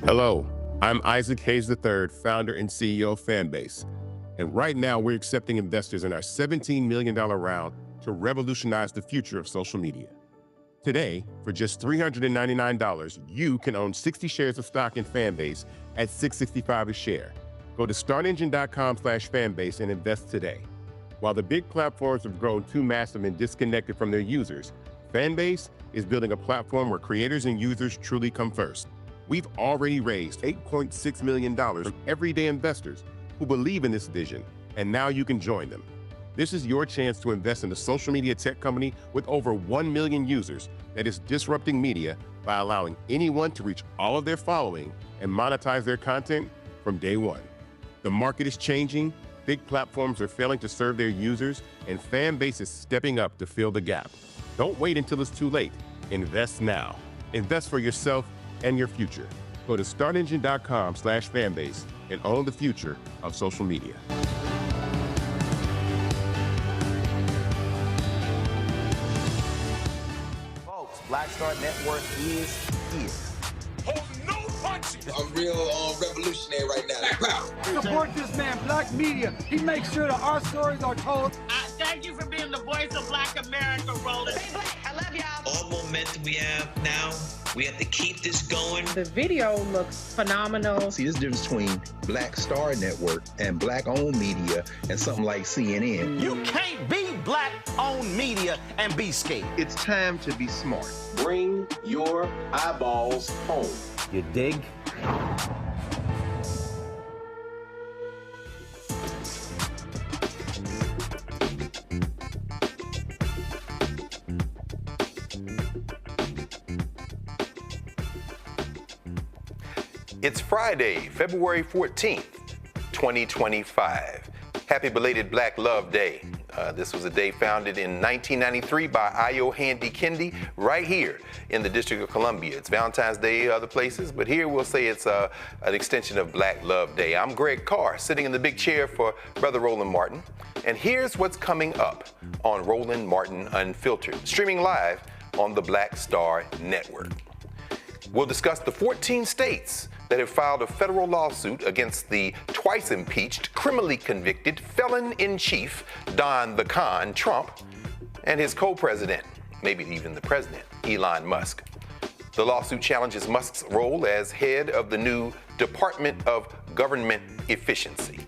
Hello, I'm Isaac Hayes III, founder and CEO of Fanbase. And right now, we're accepting investors in our $17 million round to revolutionize the future of social media. Today, for just $399, you can own 60 shares of stock in Fanbase at $6.65 a share. Go to startengine.com/fanbase and invest today. While the big platforms have grown too massive and disconnected from their users, Fanbase is building a platform where creators and users truly come first. We've already raised $8.6 million from everyday investors who believe in this vision, and now you can join them. This is your chance to invest in a social media tech company with over 1 million users that is disrupting media by allowing anyone to reach all of their following and monetize their content from day one. The market is changing, big platforms are failing to serve their users, and Fanbase is stepping up to fill the gap. Don't wait until it's too late. Invest now. Invest for yourself and your future. Go to startengine.com/fanbase and own the future of social media. Black Star Network is here. Hold no punches. I'm real revolutionary right now. Support this man, Black Media. He makes sure that our stories are told. Thank you for being the voice of Black America, Roland. Stay black. I love y'all. All momentum we have now, we have to keep this going. The video looks phenomenal. See, there's a difference between Black Star Network and Black-owned media and something like CNN. You can't be Black-owned media and be scared. It's time to be smart. Bring your eyeballs home. You dig? It's Friday, February 14th, 2025. Happy belated Black Love Day. This was a day founded in 1993 by Ayo Handy Kendi right here in the District of Columbia. It's Valentine's Day other places, but here we'll say it's an extension of Black Love Day. I'm Greg Carr, sitting in the big chair for Brother Roland Martin. And here's what's coming up on Roland Martin Unfiltered, streaming live on the Black Star Network. We'll discuss the 14 states that have filed a federal lawsuit against the twice-impeached, criminally convicted felon-in-chief, Don the Con Trump, and his co-president, maybe even the president, Elon Musk. The lawsuit challenges Musk's role as head of the new Department of Government Efficiency.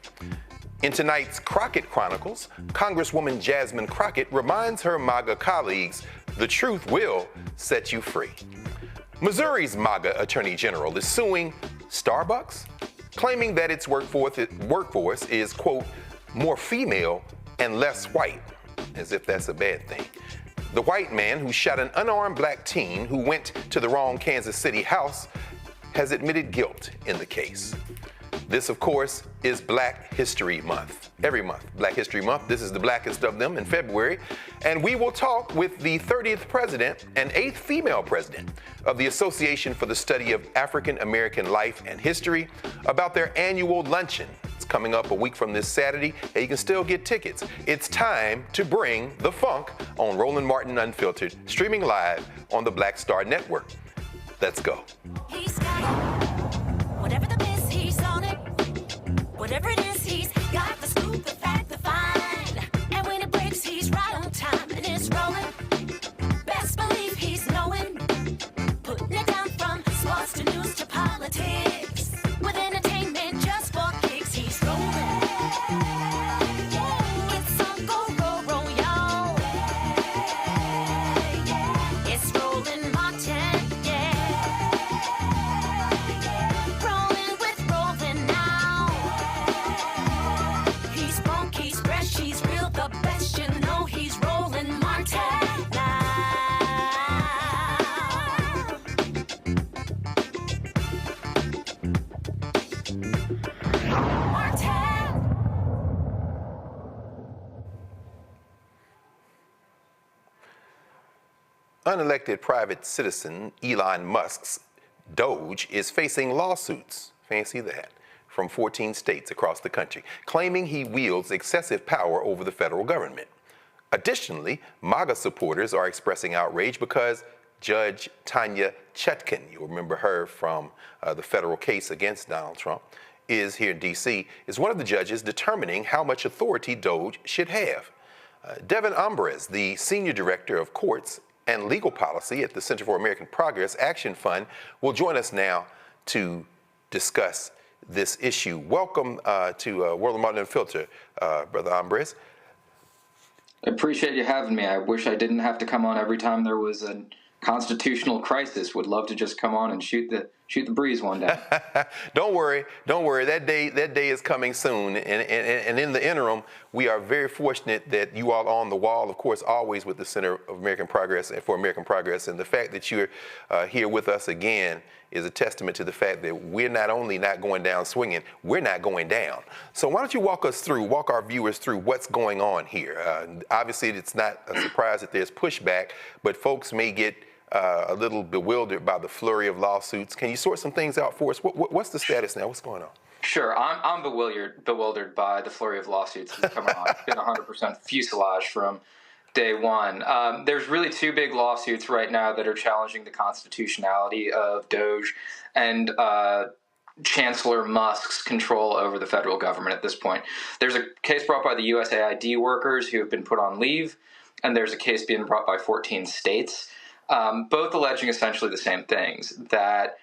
In tonight's Crockett Chronicles, Congresswoman Jasmine Crockett reminds her MAGA colleagues, the truth will set you free. Missouri's MAGA Attorney General is suing Starbucks, claiming that its workforce is, quote, more female and less white, as if that's a bad thing. The white man who shot an unarmed black teen who went to the wrong Kansas City house has admitted guilt in the case. This, of course, is Black History Month. Every month, Black History Month. This is the blackest of them in February. And we will talk with the 30th president and 8th female president of the Association for the Study of African American Life and History about their annual luncheon. It's coming up a week from this Saturday, and you can still get tickets. It's time to bring the funk on Roland Martin Unfiltered, streaming live on the Black Star Network. Let's go. He's got it. Whatever the miss, he's on it. Whatever it is, he's got the scoop, the fact, the find. And when it breaks, he's right on time and it's rolling. Best believe he's knowing. Putting it down from sports to news to politics. With entertainment just for kicks, he's rolling. It's on go, roll, roll, y'all. It's Roland Martin, rolling with Roland now. He's funky, he's fresh, he's real, the best, you know he's Roland Martin now. Martin. Unelected private citizen Elon Musk's DOGE is facing lawsuits, fancy that, from 14 states across the country, claiming he wields excessive power over the federal government. Additionally, MAGA supporters are expressing outrage because Judge Tanya Chutkan, you'll remember her from the federal case against Donald Trump, is here in D.C., is one of the judges determining how much authority DOGE should have. Devin Ambrez, the senior director of courts and Legal Policy at the Center for American Progress Action Fund, will join us now to discuss this issue. Welcome to World of Martin Filter, Brother Ambres. I appreciate you having me. I wish I didn't have to come on every time there was a constitutional crisis. Would love to just come on and shoot the breeze one day. Don't worry. That day is coming soon. And in the interim, we are very fortunate that you all are on the wall, of course, always with the Center of American Progress and for American Progress. And the fact that you're here with us again is a testament to the fact that we're not only not going down swinging, we're not going down. So why don't you walk our viewers through what's going on here? Obviously, it's not a surprise that there's pushback, but folks may get a little bewildered by the flurry of lawsuits. Can you sort some things out for us? What's the status now? What's going on? Sure. I'm bewildered by the flurry of lawsuits that's coming on. It's been 100% fuselage from day one. There's really two big lawsuits right now that are challenging the constitutionality of DOGE and Chancellor Musk's control over the federal government at this point. There's a case brought by the USAID workers who have been put on leave, and there's a case being brought by 14 states, both alleging essentially the same things, that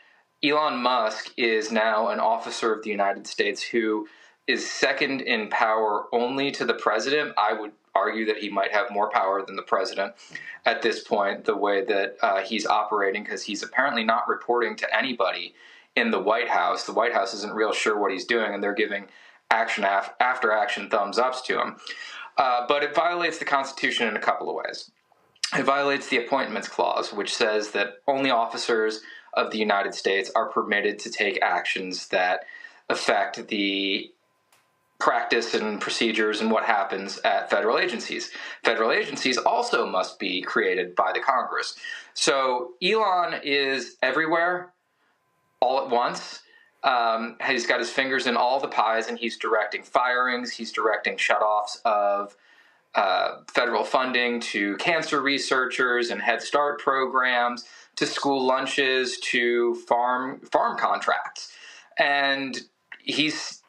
Elon Musk is now an officer of the United States who is second in power only to the president. I would argue that he might have more power than the president at this point, the way that he's operating, because he's apparently not reporting to anybody in the White House. The White House isn't real sure what he's doing, and they're giving action after action thumbs ups to him. But it violates the Constitution in a couple of ways. It violates the Appointments Clause, which says that only officers of the United States are permitted to take actions that affect the practice and procedures and what happens at federal agencies. Federal agencies also must be created by the Congress. So Elon is everywhere all at once. He's got his fingers in all the pies, and he's directing firings. He's directing shutoffs of federal funding to cancer researchers and Head Start programs, to school lunches, to farm contracts. And he's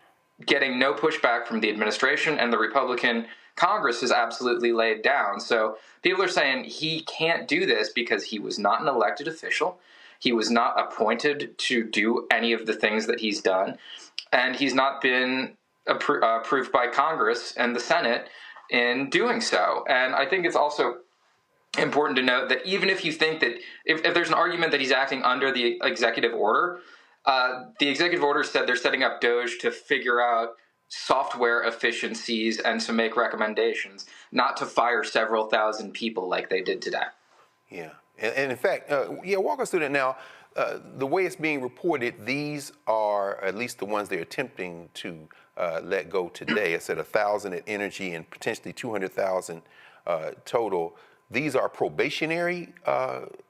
getting no pushback from the administration, and the Republican Congress is absolutely laid down. So people are saying he can't do this because he was not an elected official. He was not appointed to do any of the things that he's done, and he's not been approved by Congress and the Senate in doing so. And I think it's also important to note that even if you think that if there's an argument that he's acting under the executive order, the executive order said they're setting up DOGE to figure out software efficiencies and to make recommendations, not to fire several thousand people like they did today. Yeah. And in fact, walk us through that now. The way it's being reported, these are at least the ones they're attempting to let go today. I said 1,000 at Energy and potentially 200,000 total. These are probationary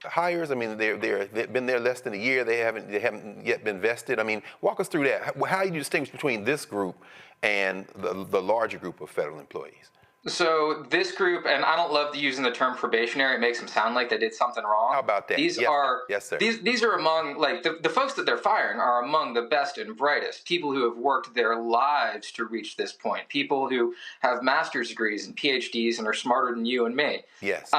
hires. I mean, they've been there less than a year. They haven't yet been vested. I mean, walk us through that. How do you distinguish between this group and the larger group of federal employees? So this group, and I don't love using the term probationary. It makes them sound like they did something wrong. How about that? These are among, like, the folks that they're firing are among the best and brightest, people who have worked their lives to reach this point, people who have master's degrees and PhDs and are smarter than you and me. Yes.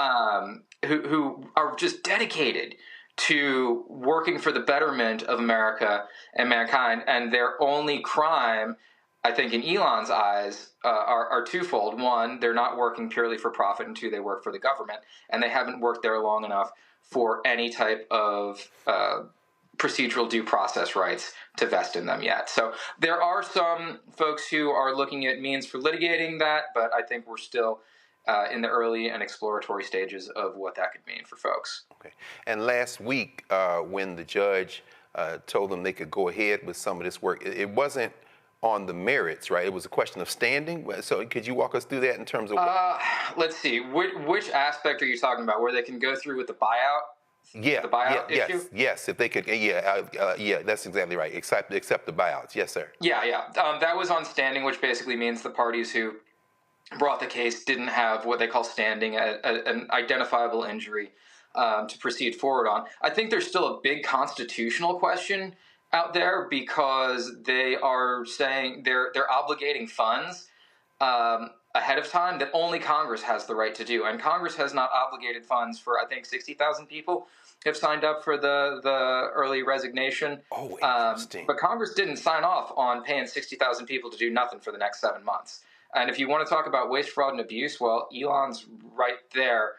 Who are just dedicated to working for the betterment of America and mankind, and their only crime, I think, in Elon's eyes, are twofold. One, they're not working purely for profit, and two, they work for the government, and they haven't worked there long enough for any type of procedural due process rights to vest in them yet. So there are some folks who are looking at means for litigating that, but I think we're still in the early and exploratory stages of what that could mean for folks. Okay. And last week, when the judge told them they could go ahead with some of this work, it wasn't on the merits, right? It was a question of standing. So could you walk us through that in terms of let's see. Which aspect are you talking about? Where they can go through with the buyout? Yeah. The buyout issue? Yes. If they could, that's exactly right. Accept the buyouts. Yes, sir. Yeah. That was on standing, which basically means the parties who brought the case didn't have what they call standing, an identifiable injury to proceed forward on. I think there's still a big constitutional question out there because they are saying they're obligating funds ahead of time that only Congress has the right to do. And Congress has not obligated funds for, I think, 60,000 people have signed up for the early resignation. Oh, interesting. But Congress didn't sign off on paying 60,000 people to do nothing for the next 7 months. And if you want to talk about waste, fraud, and abuse, well, Elon's right there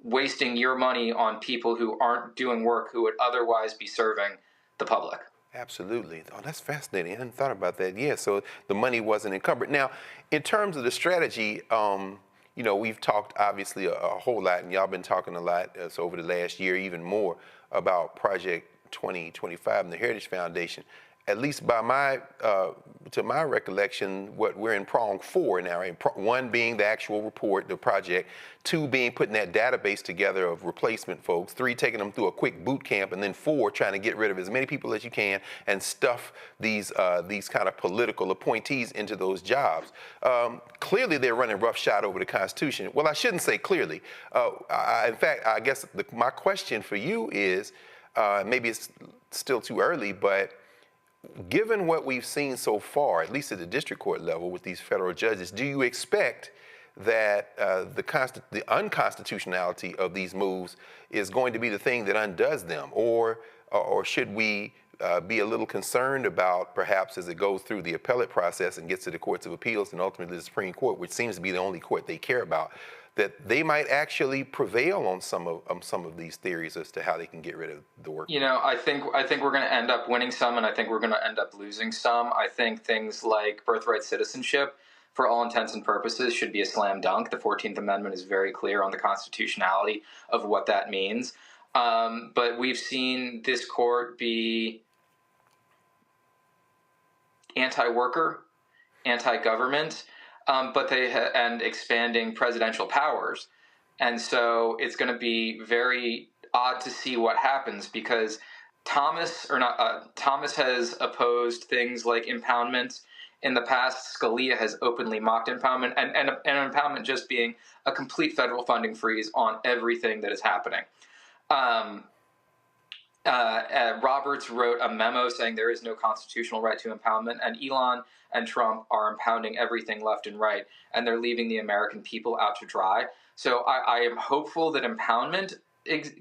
wasting your money on people who aren't doing work who would otherwise be serving the public. Absolutely. Oh, that's fascinating. I hadn't thought about that. Yeah, so the money wasn't encumbered. Now, in terms of the strategy, you know, we've talked obviously a whole lot, and y'all been talking a lot so over the last year, even more, about Project 2025 and the Heritage Foundation. At least by my, to my recollection, what we're in prong 4 now, right? 1 being the actual report, the project, 2 being putting that database together of replacement folks, 3 taking them through a quick boot camp, and then 4 trying to get rid of as many people as you can and stuff these kind of political appointees into those jobs. Clearly, they're running roughshod over the Constitution. Well, I shouldn't say clearly. In fact, I guess my question for you is, maybe it's still too early, but given what we've seen so far, at least at the district court level with these federal judges, do you expect that the unconstitutionality of these moves is going to be the thing that undoes them? Or should we be a little concerned about, perhaps as it goes through the appellate process and gets to the courts of appeals and ultimately the Supreme Court, which seems to be the only court they care about, that they might actually prevail on some of these theories as to how they can get rid of the work? You know, I think we're going to end up winning some, and I think we're going to end up losing some. I think things like birthright citizenship, for all intents and purposes, should be a slam dunk. The 14th Amendment is very clear on the constitutionality of what that means. But we've seen this court be anti-worker, anti-government, but and expanding presidential powers. And so it's going to be very odd to see what happens, because Thomas has opposed things like impoundment in the past. Scalia has openly mocked impoundment, and impoundment just being a complete federal funding freeze on everything that is happening. Roberts wrote a memo saying there is no constitutional right to impoundment, and Elon and Trump are impounding everything left and right, and they're leaving the American people out to dry. So I am hopeful that impoundment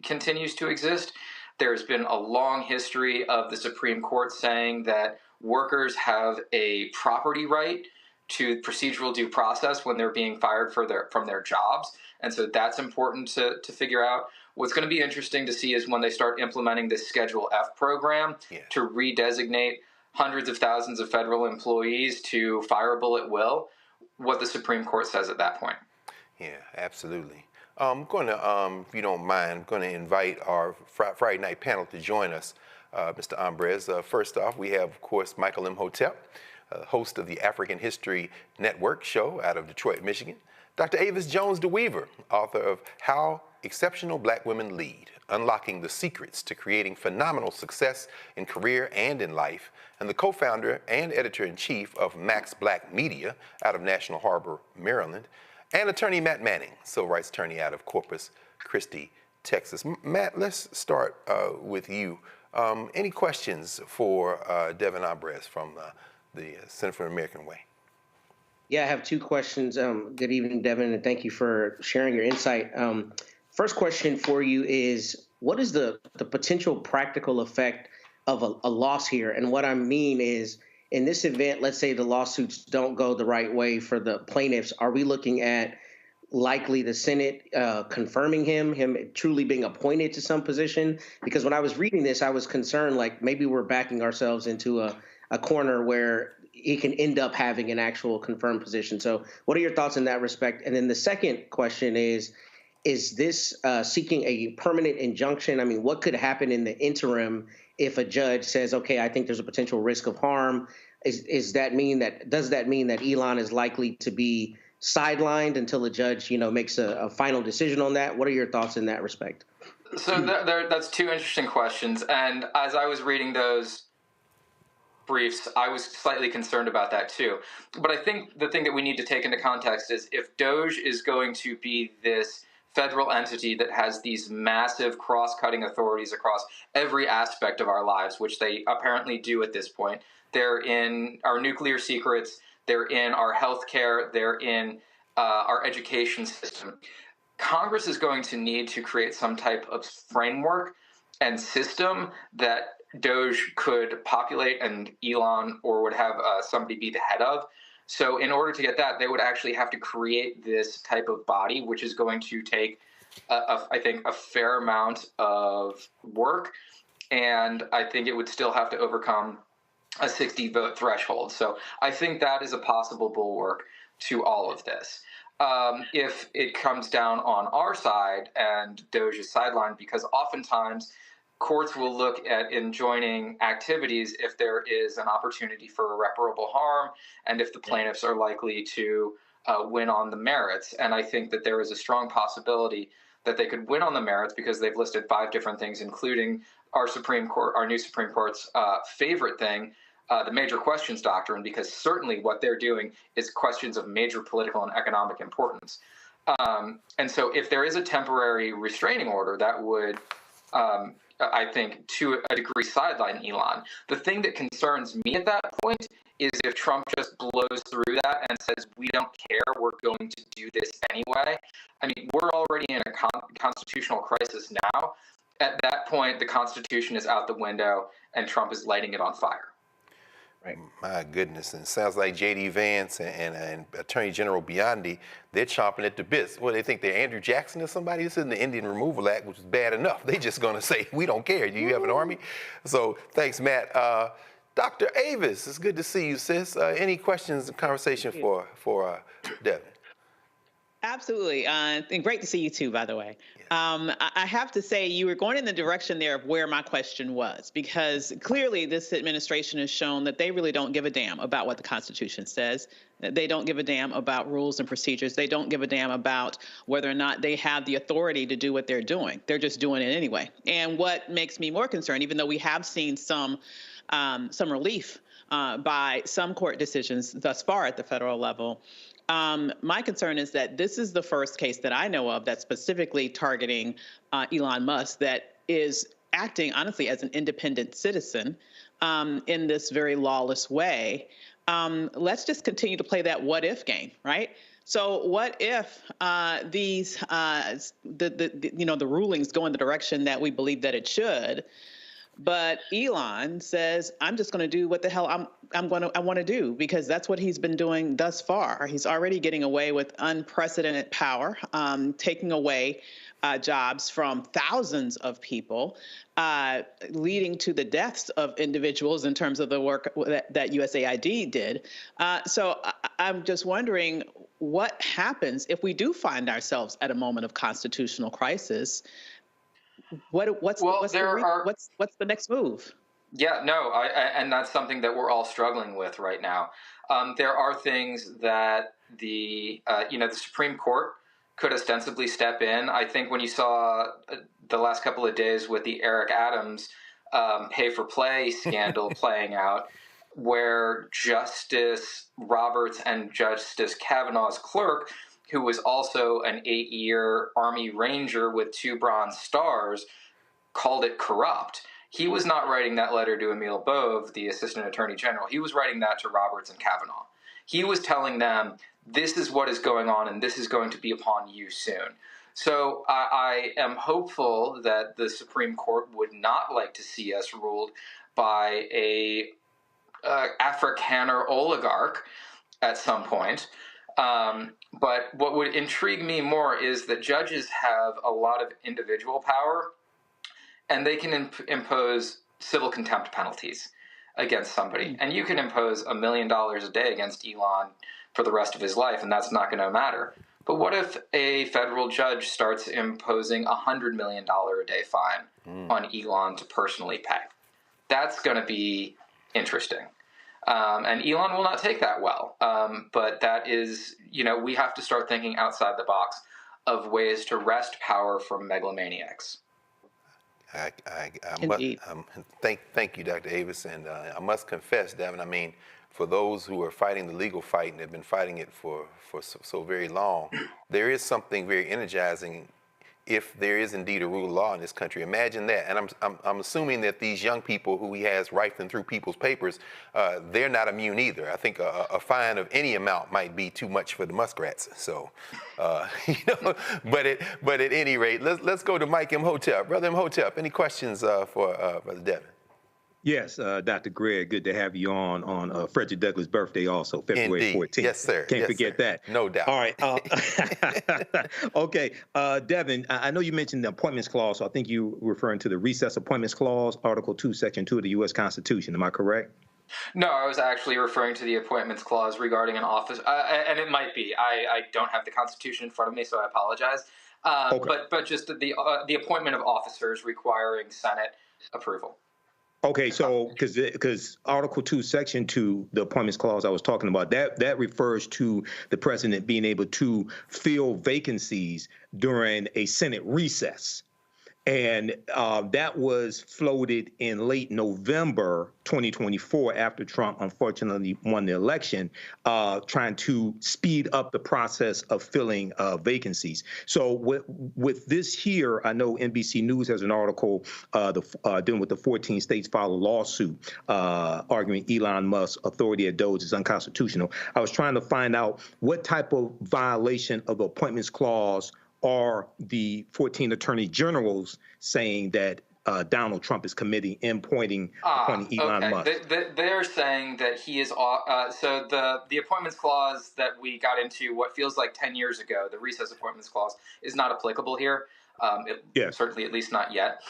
continues to exist. There's been a long history of the Supreme Court saying that workers have a property right to procedural due process when they're being fired from their jobs. And so that's important to figure out. What's going to be interesting to see is when they start implementing this Schedule F program to redesignate hundreds of thousands of federal employees to fireable at will, what the Supreme Court says at that point. Yeah, absolutely. I'm going to, if you don't mind, I'm going to invite our Friday night panel to join us, Mr. Ambrez. First off, we have, of course, Michael Imhotep, host of the African History Network show out of Detroit, Michigan. Dr. Avis Jones DeWeaver, author of How Exceptional Black Women Lead, Unlocking the Secrets to Creating Phenomenal Success in Career and in Life, and the co-founder and editor-in-chief of Max Black Media out of National Harbor, Maryland, and attorney Matt Manning, civil rights attorney out of Corpus Christi, Texas. Matt, let's start with you. Any questions for Devin Ambrez from the Center for the American Way? Yeah, I have 2 questions. Good evening, Devin, and thank you for sharing your insight. First question for you is, what is the potential practical effect of a loss here? And what I mean is, in this event, let's say the lawsuits don't go the right way for the plaintiffs, are we looking at likely the Senate confirming him truly being appointed to some position? Because when I was reading this, I was concerned, like maybe we're backing ourselves into a corner where he can end up having an actual confirmed position. So what are your thoughts in that respect? And then the second question is this seeking a permanent injunction? I mean, what could happen in the interim if a judge says, okay, I think there's a potential risk of harm? Does that mean that Elon is likely to be sidelined until a judge, makes a final decision on that? What are your thoughts in that respect? So that's 2 interesting questions. And as I was reading those briefs, I was slightly concerned about that too. But I think the thing that we need to take into context is, if DOGE is going to be this federal entity that has these massive cross-cutting authorities across every aspect of our lives, which they apparently do at this point. They're in our nuclear secrets, they're in our healthcare, they're in our education system. Congress is going to need to create some type of framework and system that DOGE could populate and Elon or would have somebody be the head of. So in order to get that, they would actually have to create this type of body, which is going to take, I think, a fair amount of work. And I think it would still have to overcome a 60-vote threshold. So I think that is a possible bulwark to all of this. If it comes down on our side and DOGE is sidelined, because oftentimes courts will look at enjoining activities if there is an opportunity for irreparable harm and if the plaintiffs are likely to win on the merits. And I think that there is a strong possibility that they could win on the merits because they've listed 5 different things, including our Supreme Court, our new Supreme Court's favorite thing, the major questions doctrine, because certainly what they're doing is questions of major political and economic importance. And so if there is a temporary restraining order, that would, I think, to a degree, sideline Elon. The thing that concerns me at that point is if Trump just blows through that and says, we don't care, we're going to do this anyway. I mean, we're already in a constitutional crisis now. At that point, the Constitution is out the window and Trump is lighting it on fire. Right. My goodness, and it sounds like J.D. Vance and Attorney General Biondi, they're chomping at the bits. Well, they think they're Andrew Jackson or somebody. This isn't the Indian Removal Act, which is bad enough. They just going to say, we don't care. Do you have an army? So thanks, Matt. Dr. Avis, it's good to see you, sis. Any questions and conversation for Devin? Absolutely. And great to see you too, by the way. I have to say you were going in the direction there of where my question was, because clearly this administration has shown that they really don't give a damn about what the Constitution says. They don't give a damn about rules and procedures. They don't give a damn about whether or not they have the authority to do what they're doing. They're just doing it anyway. And what makes me more concerned, even though we have seen some relief by some court decisions thus far at the federal level, my concern is that this is the first case that I know of that's specifically targeting Elon Musk that is acting, honestly, as an independent citizen in this very lawless way. Let's just continue to play that what-if game, right? So what if the rulings go in the direction that we believe that it should, but Elon says, I'm just going to do what the hell I want to do, because that's what he's been doing thus far. He's already getting away with unprecedented power, taking away jobs from thousands of people, leading to the deaths of individuals in terms of the work that USAID did. So I'm just wondering what happens if we do find ourselves at a moment of constitutional crisis. What's the next move? Yeah, no, and that's something that we're all struggling with right now. There are things that the Supreme Court could ostensibly step in. I think when you saw the last couple of days with the Eric Adams pay for play scandal playing out, where Justice Roberts and Justice Kavanaugh's clerk, who was also an 8-year Army Ranger with 2 Bronze Stars, called it corrupt. He was not writing that letter to Emil Bove, the Assistant Attorney General. He was writing that to Roberts and Kavanaugh. He was telling them, this is what is going on, and this is going to be upon you soon. So I am hopeful that the Supreme Court would not like to see us ruled by a Afrikaner oligarch at some point. But what would intrigue me more is that judges have a lot of individual power, and they can impose civil contempt penalties against somebody. And you can impose $1 million a day against Elon for the rest of his life, and that's not going to matter. But what if a federal judge starts imposing $100 million a day fine on Elon to personally pay? That's going to be interesting. And Elon will not take that well. But that is, we have to start thinking outside the box of ways to wrest power from megalomaniacs. Thank you, Dr. Avis. And I must confess, Devin, I mean, for those who are fighting the legal fight and have been fighting it for so very long, there is something very energizing if there is indeed a rule of law in this country. Imagine that. And I'm assuming that these young people who he has rifling through people's papers, they're not immune either. I think a fine of any amount might be too much for the muskrats. So, but at any rate, let's go to Mike Imhotep. Brother Imhotep, any questions for Brother Devin? Yes, Dr. Greg, good to have you on Frederick Douglass' birthday also, February 14th. Yes, sir. Can't forget that. No doubt. All right. Okay, Devin, I know you mentioned the appointments clause, so I think you were referring to the recess appointments clause, Article 2, Section 2 of the U.S. Constitution. Am I correct? No, I was actually referring to the appointments clause regarding an office, and it might be. I don't have the Constitution in front of me, so I apologize. Okay. But just the appointment of officers requiring Senate approval. Okay, so because Article 2, Section 2, the appointments clause I was talking about, that refers to the president being able to fill vacancies during a Senate recess. And that was floated in late November 2024 after Trump unfortunately won the election, trying to speed up the process of filling vacancies. So with this here, I know NBC News has an article dealing with the 14 states filed a lawsuit arguing Elon Musk's authority at DOGE is unconstitutional. I was trying to find out what type of violation of the appointments clause are the 14 attorney generals saying that Donald Trump is committing in appointing Elon Musk? They're saying that he is so the appointments clause that we got into what feels like 10 years ago, the recess appointments clause, is not applicable here. Certainly, at least not yet.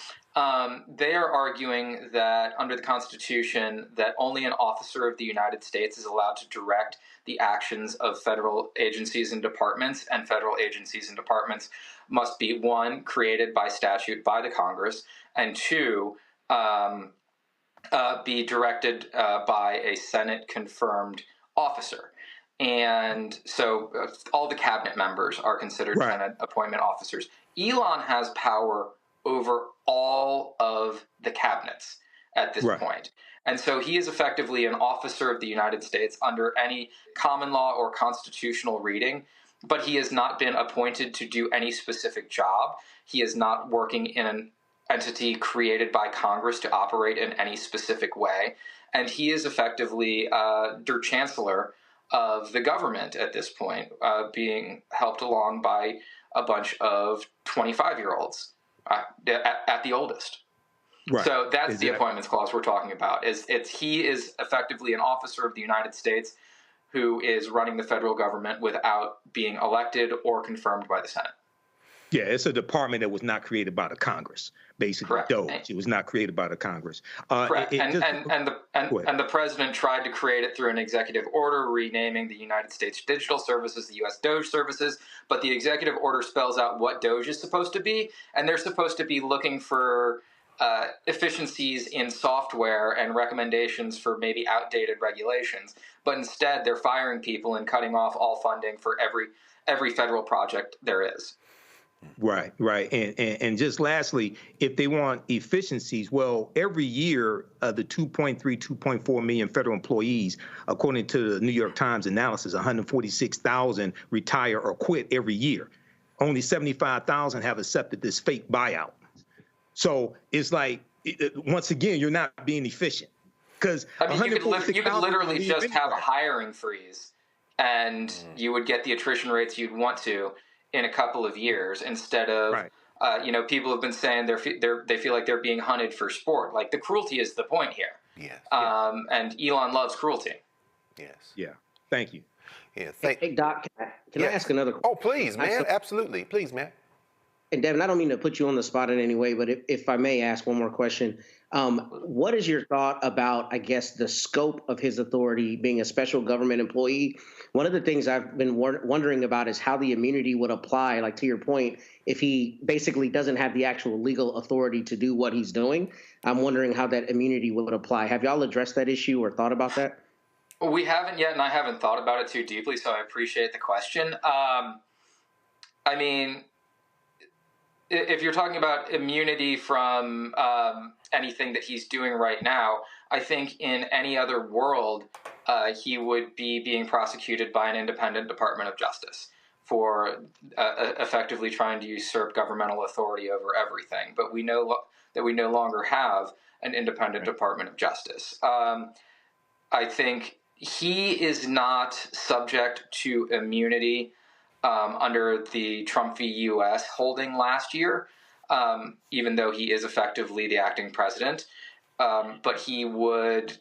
They are arguing that under the Constitution, that only an officer of the United States is allowed to direct the actions of federal agencies and departments, and federal agencies and departments must be, one, created by statute by the Congress, and two, be directed by a Senate-confirmed officer. And so all the cabinet members are considered Senate appointment officers. Elon has power over all of the cabinets at this point. And so he is effectively an officer of the United States under any common law or constitutional reading, but he has not been appointed to do any specific job. He is not working in an entity created by Congress to operate in any specific way. And he is effectively der Chancellor of the government at this point, being helped along by a bunch of 25-year-olds at the oldest. So that's the appointments clause we're talking about. He is effectively an officer of the United States who is running the federal government without being elected or confirmed by the Senate. Yeah, it's a department that was not created by the Congress, basically. Correct. DOGE. It was not created by the Congress. Correct. And the president tried to create it through an executive order renaming the United States Digital Services the U.S. DOGE Services, but the executive order spells out what DOGE is supposed to be, and they're supposed to be looking for efficiencies in software and recommendations for maybe outdated regulations. But instead, they're firing people and cutting off all funding for every federal project there is. Right. And just lastly, if they want efficiencies, well, every year, the 2.4 million federal employees, according to the New York Times analysis, 146,000 retire or quit every year. Only 75,000 have accepted this fake buyout. So it's like, once again, you're not being efficient. Because you could literally just have a hiring freeze, and you would get the attrition rates you'd want to in a couple of years, instead of people have been saying they feel like they're being hunted for sport. Like, the cruelty is the point here. Yes. And Elon loves cruelty. Yes. Yeah. Thank you. Yeah. Hey, Doc, can I ask another question? Oh, please, man. Absolutely. Please, man. And Devin, I don't mean to put you on the spot in any way, but if I may ask one more question, what is your thought about, I guess, the scope of his authority being a special government employee? One of the things I've been wondering about is how the immunity would apply, like to your point, if he basically doesn't have the actual legal authority to do what he's doing. I'm wondering how that immunity would apply. Have y'all addressed that issue or thought about that? Well, we haven't yet, and I haven't thought about it too deeply, so I appreciate the question. I mean, if you're talking about immunity from anything that he's doing right now, I think in any other world, he would be being prosecuted by an independent Department of Justice for effectively trying to usurp governmental authority over everything. But we know that we no longer have an independent Department of Justice. I think he is not subject to immunity under the Trump v. U.S. holding last year, even though he is effectively the acting president. But he would,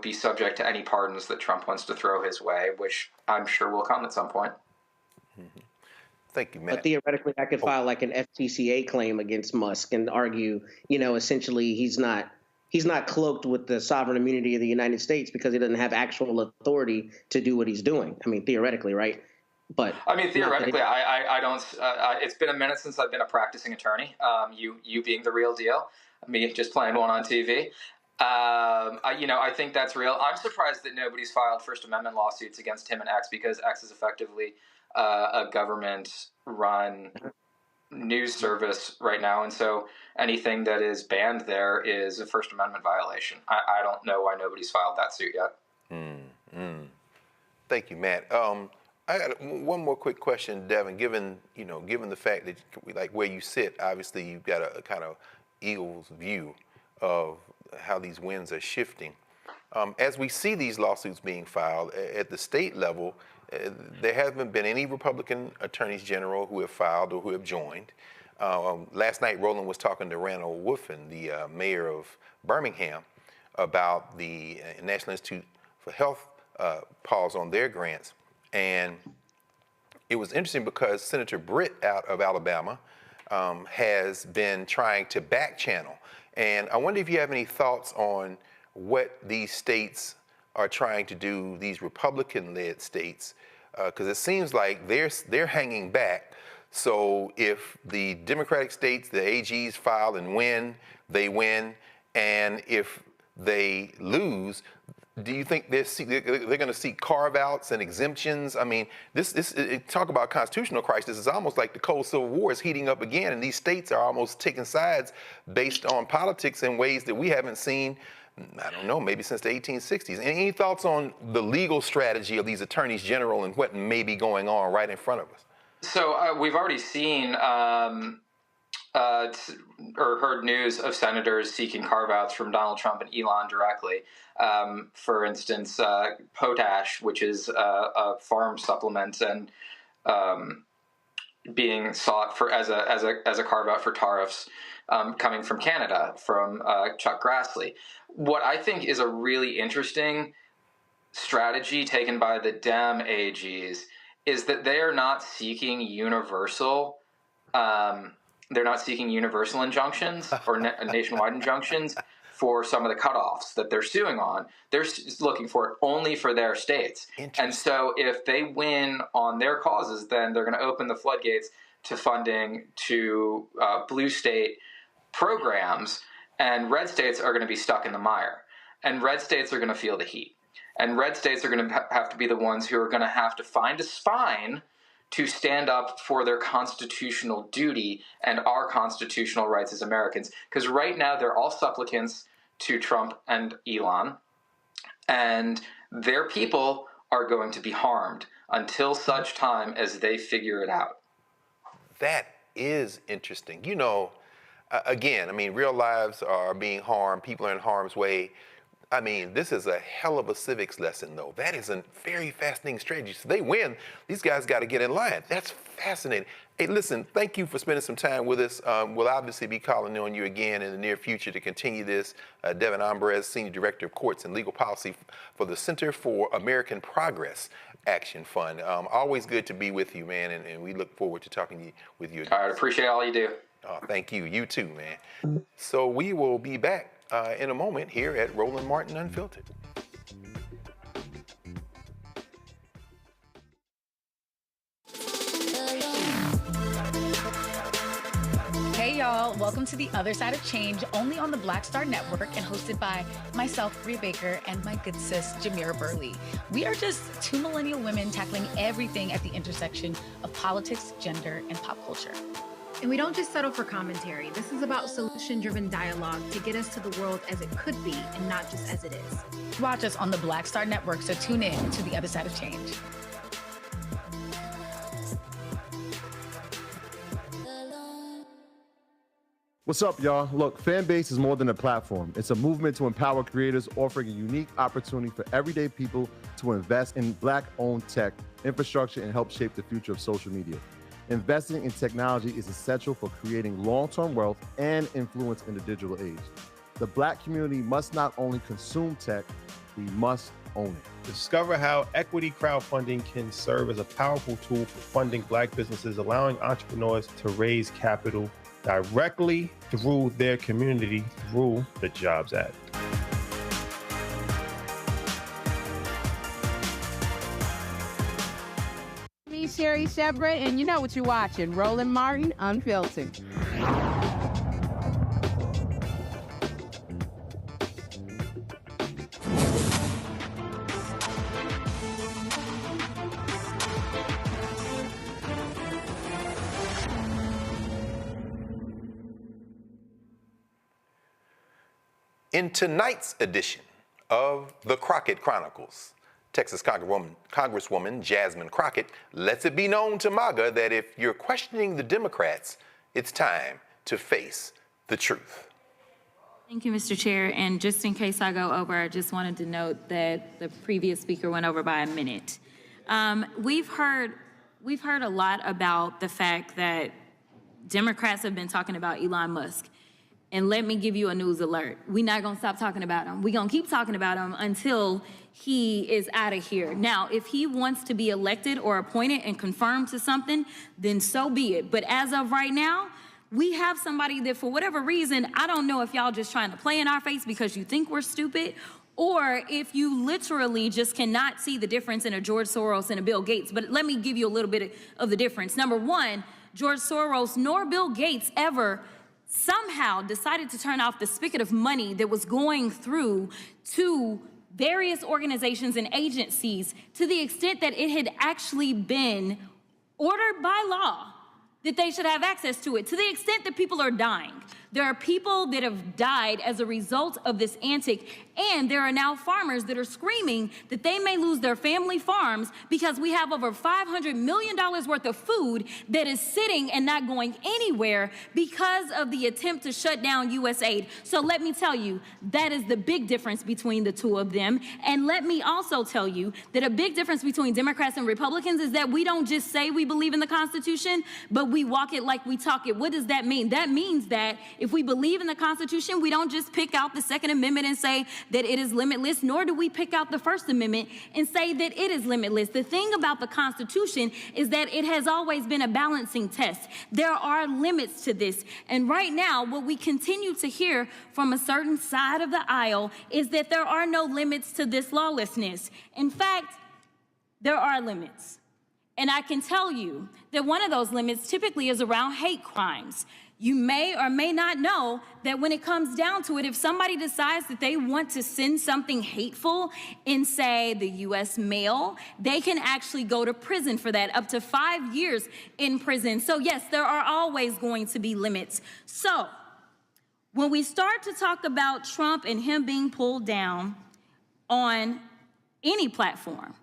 be subject to any pardons that Trump wants to throw his way, which I'm sure will come at some point. Mm-hmm. Thank you, Matt. But theoretically, I could file like an FTCA claim against Musk and argue, essentially he's not cloaked with the sovereign immunity of the United States because he doesn't have actual authority to do what he's doing. I mean, theoretically, right? But I mean, theoretically, I don't. It's been a minute since I've been a practicing attorney. You being the real deal, me just playing one on TV. I think that's real. I'm surprised that nobody's filed First Amendment lawsuits against him and X, because X is effectively a government-run news service right now, and so anything that is banned there is a First Amendment violation. I don't know why nobody's filed that suit yet. Thank you, Matt. I got one more quick question, Devin. Given the fact that like where you sit, obviously you've got a kind of eagle's view of how these winds are shifting. As we see these lawsuits being filed at the state level, there haven't been any Republican attorneys general who have filed or who have joined. Last night, Roland was talking to Randall Wolfen, the mayor of Birmingham, about the National Institute for Health pause on their grants. And it was interesting because Senator Britt out of Alabama has been trying to back channel. And I wonder if you have any thoughts on what these states are trying to do, these Republican-led states, because it seems like they're hanging back. So if the Democratic states, the AGs file and win, they win. And if they lose, do you think they're going to seek carve-outs and exemptions? I mean, talk about constitutional crisis. It's almost like the Cold Civil War is heating up again, and these states are almost taking sides based on politics in ways that we haven't seen, I don't know, maybe since the 1860s. Any thoughts on the legal strategy of these attorneys general and what may be going on right in front of us? So we've already seen or heard news of senators seeking carve-outs from Donald Trump and Elon directly. For instance, potash, which is a farm supplement, and being sought for as a carve-out for tariffs coming from Canada, from Chuck Grassley. What I think is a really interesting strategy taken by the Dem AGs is that they are not seeking universal. They're not seeking universal injunctions or nationwide injunctions for some of the cutoffs that they're suing on. They're looking for it only for their states. And so if they win on their causes, then they're going to open the floodgates to funding to blue state programs, and red states are going to be stuck in the mire. And red states are going to feel the heat. And red states are going to have to be the ones who are going to have to find a spine to stand up for their constitutional duty and our constitutional rights as Americans. Because right now they're all supplicants to Trump and Elon, and their people are going to be harmed until such time as they figure it out. That is interesting. Again, I mean, real lives are being harmed. People are in harm's way. I mean, this is a hell of a civics lesson, though. That is a very fascinating strategy. So they win. These guys got to get in line. That's fascinating. Hey, listen, thank you for spending some time with us. We'll obviously be calling on you again in the near future to continue this. Devin Ambrose, Senior Director of Courts and Legal Policy for the Center for American Progress Action Fund. Always good to be with you, man, and we look forward to talking with you again. All right, appreciate all you do. Thank you. You too, man. So we will be back in a moment here at Roland Martin Unfiltered. Hey y'all, welcome to The Other Side of Change, only on the Black Star Network and hosted by myself, Bria Baker, and my good sis, Jamira Burley. We are just two millennial women tackling everything at the intersection of politics, gender, and pop culture. And we don't just settle for commentary. This is about solution-driven dialogue to get us to the world as it could be and not just as it is. Watch us on the Black Star Network, so tune in to The Other Side of Change. What's up, y'all? Look, Fanbase is more than a platform. It's a movement to empower creators, offering a unique opportunity for everyday people to invest in Black-owned tech, infrastructure, and help shape the future of social media. Investing in technology is essential for creating long-term wealth and influence in the digital age. The Black community must not only consume tech, we must own it. Discover how equity crowdfunding can serve as a powerful tool for funding Black businesses, allowing entrepreneurs to raise capital directly through their community through the Jobs Act. Me, Sherry Shepard, and you know what you're watching, Roland Martin Unfiltered. In tonight's edition of the Crockett Chronicles, Texas Congresswoman Jasmine Crockett lets it be known to MAGA that if you're questioning the Democrats, it's time to face the truth. Thank you, Mr. Chair. And just in case I go over, I just wanted to note that the previous speaker went over by a minute. We've heard a lot about the fact that Democrats have been talking about Elon Musk. And let me give you a news alert. We're not gonna stop talking about him. We're gonna keep talking about him until he is out of here. Now, if he wants to be elected or appointed and confirmed to something, then so be it. But as of right now, we have somebody that for whatever reason, I don't know if y'all just trying to play in our face because you think we're stupid, or if you literally just cannot see the difference in a George Soros and a Bill Gates. But let me give you a little bit of the difference. Number one, George Soros nor Bill Gates ever somehow decided to turn off the spigot of money that was going through to various organizations and agencies to the extent that it had actually been ordered by law that they should have access to it, to the extent that people are dying. There are people that have died as a result of this antic, and there are now farmers that are screaming that they may lose their family farms because we have over $500 million worth of food that is sitting and not going anywhere because of the attempt to shut down U.S. aid. So let me tell you, that is the big difference between the two of them. And let me also tell you that a big difference between Democrats and Republicans is that we don't just say we believe in the Constitution, but we walk it like we talk it. What does that mean? That means that if we believe in the Constitution, we don't just pick out the Second Amendment and say that it is limitless, nor do we pick out the First Amendment and say that it is limitless. The thing about the Constitution is that it has always been a balancing test. There are limits to this. And right now, what we continue to hear from a certain side of the aisle is that there are no limits to this lawlessness. In fact, there are limits. And I can tell you that one of those limits typically is around hate crimes. You may or may not know that when it comes down to it, if somebody decides that they want to send something hateful in, say, the U.S. mail, they can actually go to prison for that, up to 5 years in prison. So yes, there are always going to be limits. So when we start to talk about Trump and him being pulled down on any platform,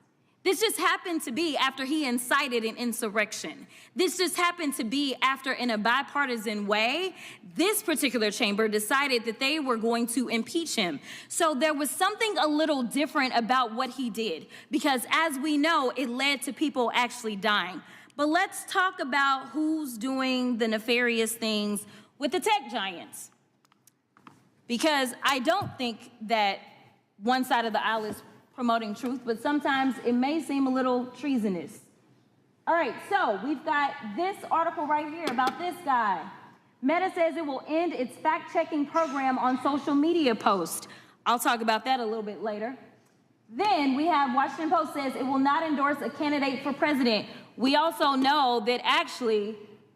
this just happened to be after he incited an insurrection. This just happened to be after, in a bipartisan way, this particular chamber decided that they were going to impeach him. So there was something a little different about what he did, because as we know, it led to people actually dying. But let's talk about who's doing the nefarious things with the tech giants. Because I don't think that one side of the aisle is promoting truth, but sometimes it may seem a little treasonous. All right, so we've got this article right here about this guy. Meta says it will end its fact-checking program on social media posts. I'll talk about that a little bit later. Then we have Washington Post says it will not endorse a candidate for president. We also know that actually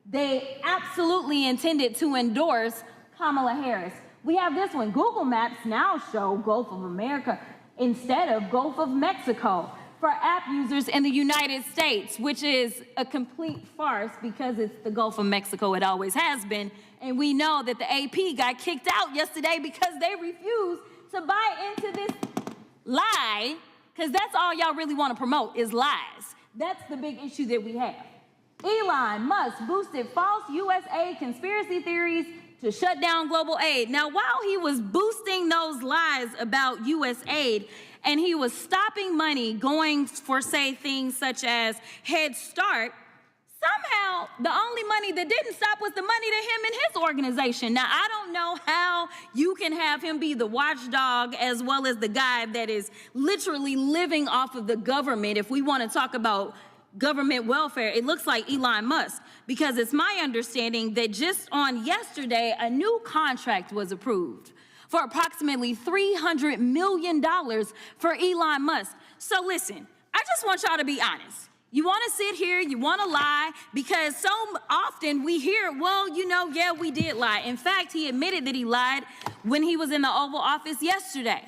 they absolutely intended to endorse Kamala Harris. We have this one. Google Maps now show Gulf of America instead of Gulf of Mexico for app users in the United States, which is a complete farce because it's the Gulf of Mexico. It always has been. And we know that the AP got kicked out yesterday because they refused to buy into this lie, because that's all y'all really want to promote is lies. That's the big issue that we have. Elon Musk boosted false U.S. aid conspiracy theories to shut down global aid. Now, while he was boosting those lies about U.S. aid, and he was stopping money going for, say, things such as Head Start, somehow the only money that didn't stop was the money to him and his organization. Now, I don't know how you can have him be the watchdog as well as the guy that is literally living off of the government. If we want to talk about government welfare, it looks like Elon Musk, because it's my understanding that just on yesterday, a new contract was approved for approximately $300 million for Elon Musk. So listen, I just want y'all to be honest. You want to sit here, you want to lie, because so often we hear, well, you know, yeah, we did lie. In fact, he admitted that he lied when he was in the Oval Office yesterday.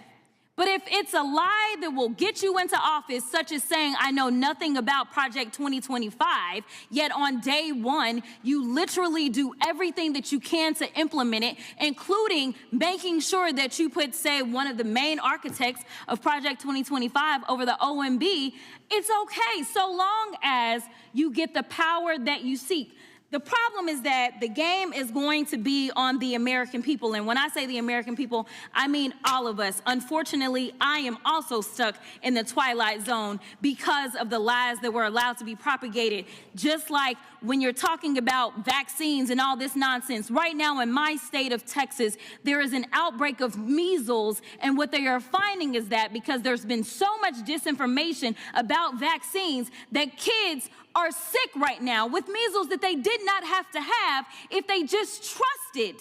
But if it's a lie that will get you into office, such as saying, I know nothing about Project 2025, yet on day one, you literally do everything that you can to implement it, including making sure that you put, say, one of the main architects of Project 2025 over the OMB, it's okay, so long as you get the power that you seek. The problem is that the game is going to be on the American people. And when I say the American people, I mean all of us. Unfortunately, I am also stuck in the twilight zone because of the lies that were allowed to be propagated. Just like when you're talking about vaccines and all this nonsense. Right now in my state of Texas, there is an outbreak of measles. And what they are finding is that because there's been so much disinformation about vaccines, that kids are sick right now with measles that they did not have to have if they just trusted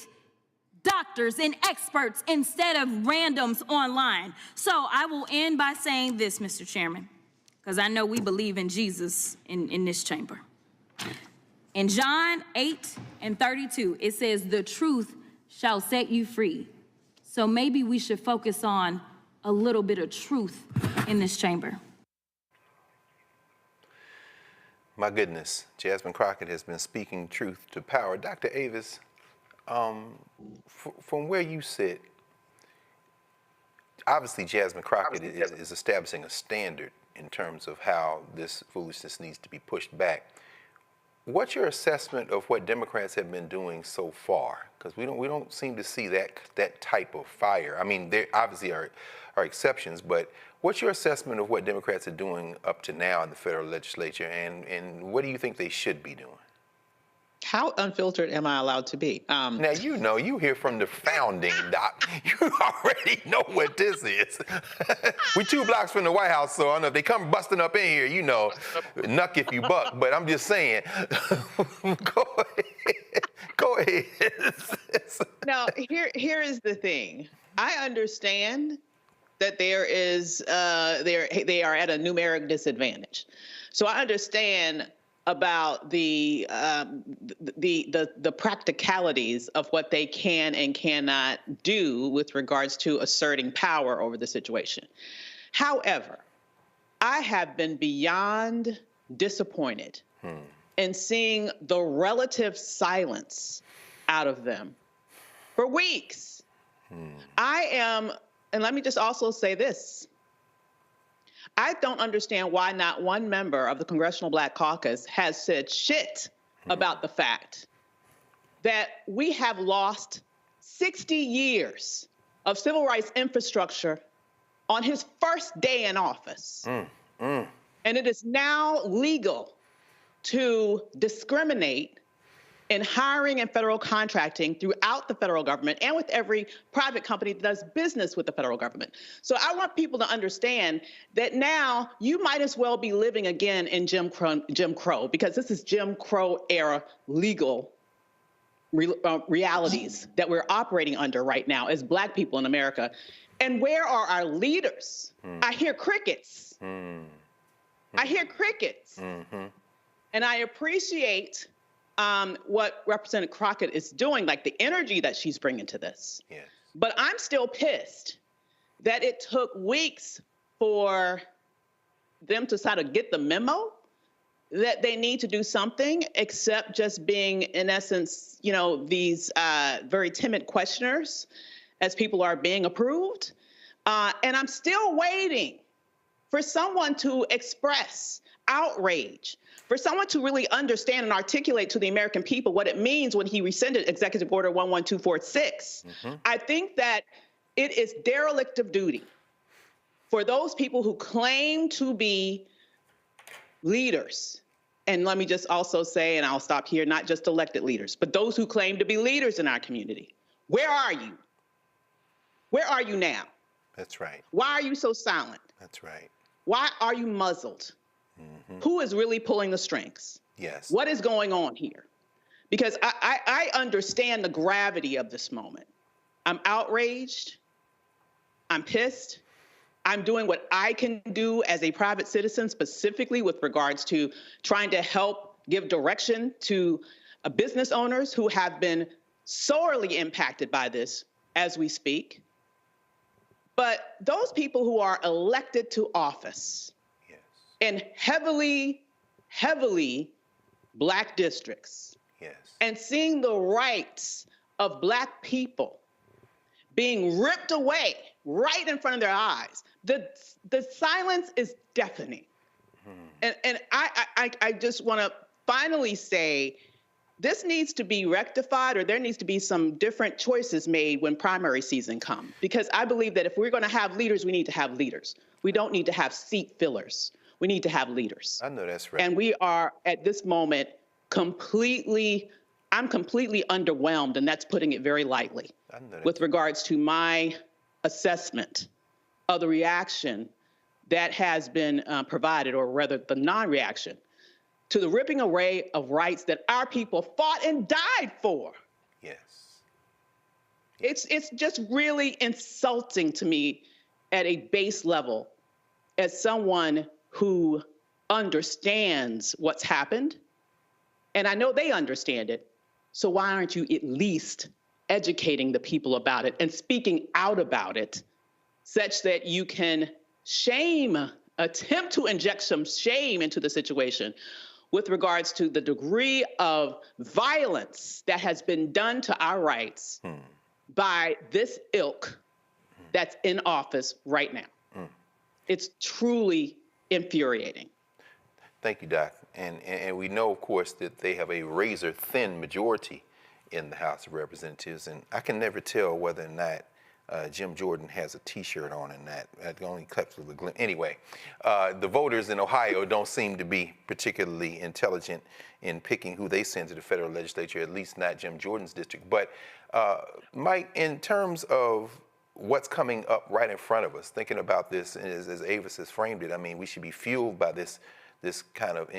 doctors and experts instead of randoms online. So I will end by saying this, Mr. Chairman, because I know we believe in Jesus in this chamber. In John 8:32, it says, the truth shall set you free. So maybe we should focus on a little bit of truth in this chamber. My goodness, Jasmine Crockett has been speaking truth to power. Dr. Avis, from where you sit, obviously Jasmine Crockett is establishing a standard in terms of how this foolishness needs to be pushed back. What's your assessment of what Democrats have been doing so far? Because we don't seem to see that type of fire. I mean, there obviously are exceptions, but what's your assessment of what Democrats are doing up to now in the federal legislature, and what do you think they should be doing? How unfiltered am I allowed to be? Now, you know, you hear from the founding, Doc. You already know what this is. We're 2 blocks from the White House, so I know if they come busting up in here, you know, knuck if you buck. But I'm just saying, go ahead. Now, here is the thing. I understand that there is they are at a numeric disadvantage. So I understand about the practicalities of what they can and cannot do with regards to asserting power over the situation. However, I have been beyond disappointed in seeing the relative silence out of them for weeks. And let me just also say this. I don't understand why not one member of the Congressional Black Caucus has said shit about the fact that we have lost 60 years of civil rights infrastructure on his first day in office. And it is now legal to discriminate in hiring and federal contracting throughout the federal government and with every private company that does business with the federal government. So I want people to understand that now you might as well be living again in Jim Crow, because this is Jim Crow era legal realities that we're operating under right now as Black people in America. And where are our leaders? I hear crickets. I hear crickets. And I appreciate what Representative Crockett is doing, like the energy that she's bringing to this. Yes. But I'm still pissed that it took weeks for them to sort of get the memo that they need to do something, except just being, in essence, you know, these very timid questioners as people are being approved. And I'm still waiting for someone to express outrage. For someone to really understand and articulate to the American people what it means when he rescinded Executive Order 11246, I think that it is derelict of duty for those people who claim to be leaders. And let me just also say, and I'll stop here, not just elected leaders, but those who claim to be leaders in our community. Where are you? Where are you now? That's right. Why are you so silent? That's right. Why are you muzzled? Who is really pulling the strings? Yes. What is going on here? Because I understand the gravity of this moment. I'm outraged. I'm pissed. I'm doing what I can do as a private citizen, specifically with regards to trying to help give direction to business owners who have been sorely impacted by this as we speak. But those people who are elected to office in heavily Black districts, and seeing the rights of Black people being ripped away right in front of their eyes, the silence is deafening. And I just want to finally say, this needs to be rectified, or there needs to be some different choices made when primary season comes. Because I believe that if we're going to have leaders, we need to have leaders. We don't need to have seat fillers. We need to have leaders. I know that's right. And we are, at this moment, I'm completely underwhelmed, and that's putting it very lightly, with regards to my assessment of the reaction that has been provided, or rather the non-reaction, to the ripping array of rights that our people fought and died for. Yes. It's just really insulting to me at a base level, as someone who understands what's happened, and I know they understand it. So why aren't you at least educating the people about it and speaking out about it, such that you can attempt to inject some shame into the situation with regards to the degree of violence that has been done to our rights by this ilk that's in office right now. It's truly infuriating. Thank you, Doc. And we know, of course, that they have a razor-thin majority in the House of Representatives, and I can never tell whether or not Jim Jordan has a T-shirt on and that only clips with a glimpse. Anyway, the voters in Ohio don't seem to be particularly intelligent in picking who they send to the federal legislature, at least not Jim Jordan's district. But Mike, in terms of what's coming up right in front of us, thinking about this as Avis has framed it, I mean, we should be fueled by this kind of,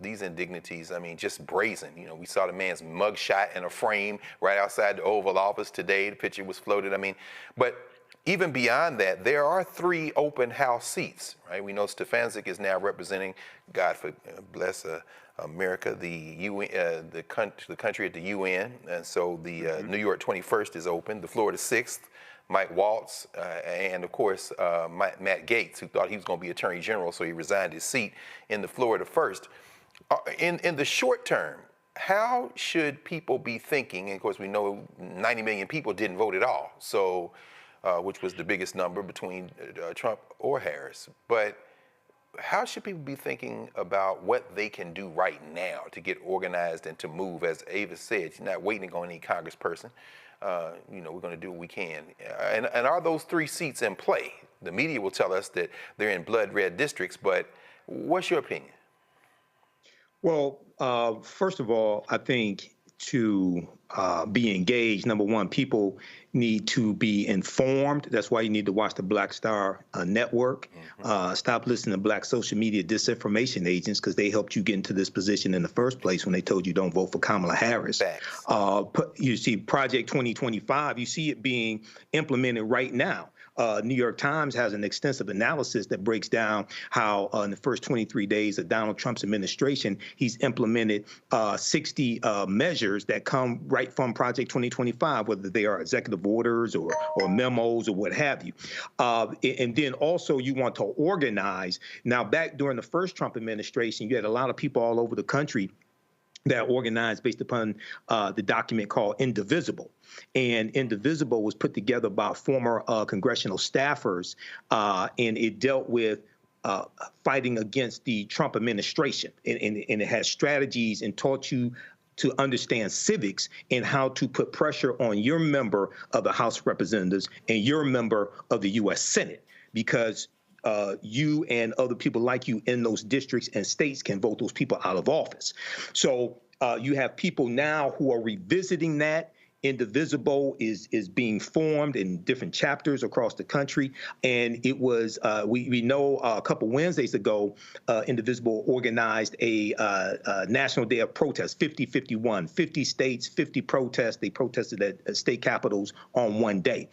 these indignities, I mean, just brazen. You know, we saw the man's mugshot in a frame right outside the Oval Office today. The picture was floated. I mean, but even beyond that, there are 3 open House seats, right? We know Stefanczyk is now representing, God bless America, the UN, the country at the UN, and so the New York 21st is open. The Florida 6th, Mike Waltz, and of course, Matt Gaetz, who thought he was going to be Attorney General, so he resigned his seat in the Florida 1st. In the short term, how should people be thinking? And of course, we know 90 million people didn't vote at all, so which was the biggest number between Trump or Harris. But how should people be thinking about what they can do right now to get organized and to move? As Ava said, she's not waiting on any congressperson. You know, we're going to do what we can. And are those 3 seats in play? The media will tell us that they're in blood red districts, but what's your opinion? Well, first of all, I think to be engaged, number one, people need to be informed. That's why you need to watch the Black Star Network. Stop listening to Black social media disinformation agents, because they helped you get into this position in the first place when they told you don't vote for Kamala Harris. You see Project 2025, you see it being implemented right now. New York Times has an extensive analysis that breaks down how in the first 23 days of Donald Trump's administration, he's implemented 60 measures that come right from Project 2025, whether they are executive orders or memos or what have you. And then also you want to organize. Now, back during the first Trump administration, you had a lot of people all over the country that organized based upon the document called Indivisible. And Indivisible was put together by former congressional staffers, and it dealt with fighting against the Trump administration, and it has strategies and taught you to understand civics and how to put pressure on your member of the House of Representatives and your member of the U.S. Senate, because you and other people like you in those districts and states can vote those people out of office. So you have people now who are revisiting that. Indivisible is being formed in different chapters across the country, and it was we know a couple Wednesdays ago, Indivisible organized a national day of protest, 50-51, 50 states, 50 protests. They protested at state capitals on one day,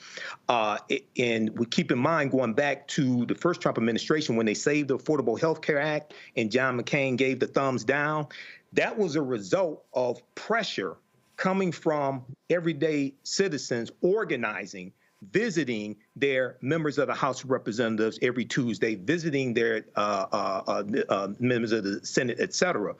and we keep in mind going back to the first Trump administration when they saved the Affordable Health Care Act and John McCain gave the thumbs down. That was a result of pressure coming from everyday citizens organizing, visiting their members of the House of Representatives every Tuesday, visiting their members of the Senate, et cetera,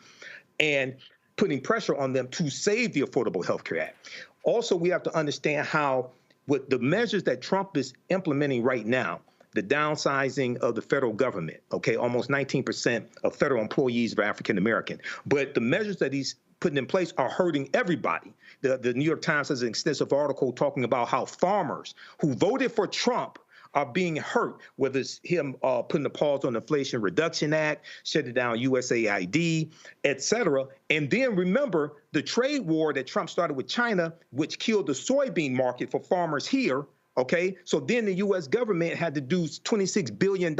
and putting pressure on them to save the Affordable Health Care Act. Also, we have to understand how, with the measures that Trump is implementing right now, the downsizing of the federal government, okay, almost 19% of federal employees are African American, but the measures that he's putting in place are hurting everybody. The New York Times has an extensive article talking about how farmers who voted for Trump are being hurt, whether it's him putting a pause on the Inflation Reduction Act, shutting down USAID, et cetera. And then remember the trade war that Trump started with China, which killed the soybean market for farmers here. Okay, so then the U.S. government had to do $26 billion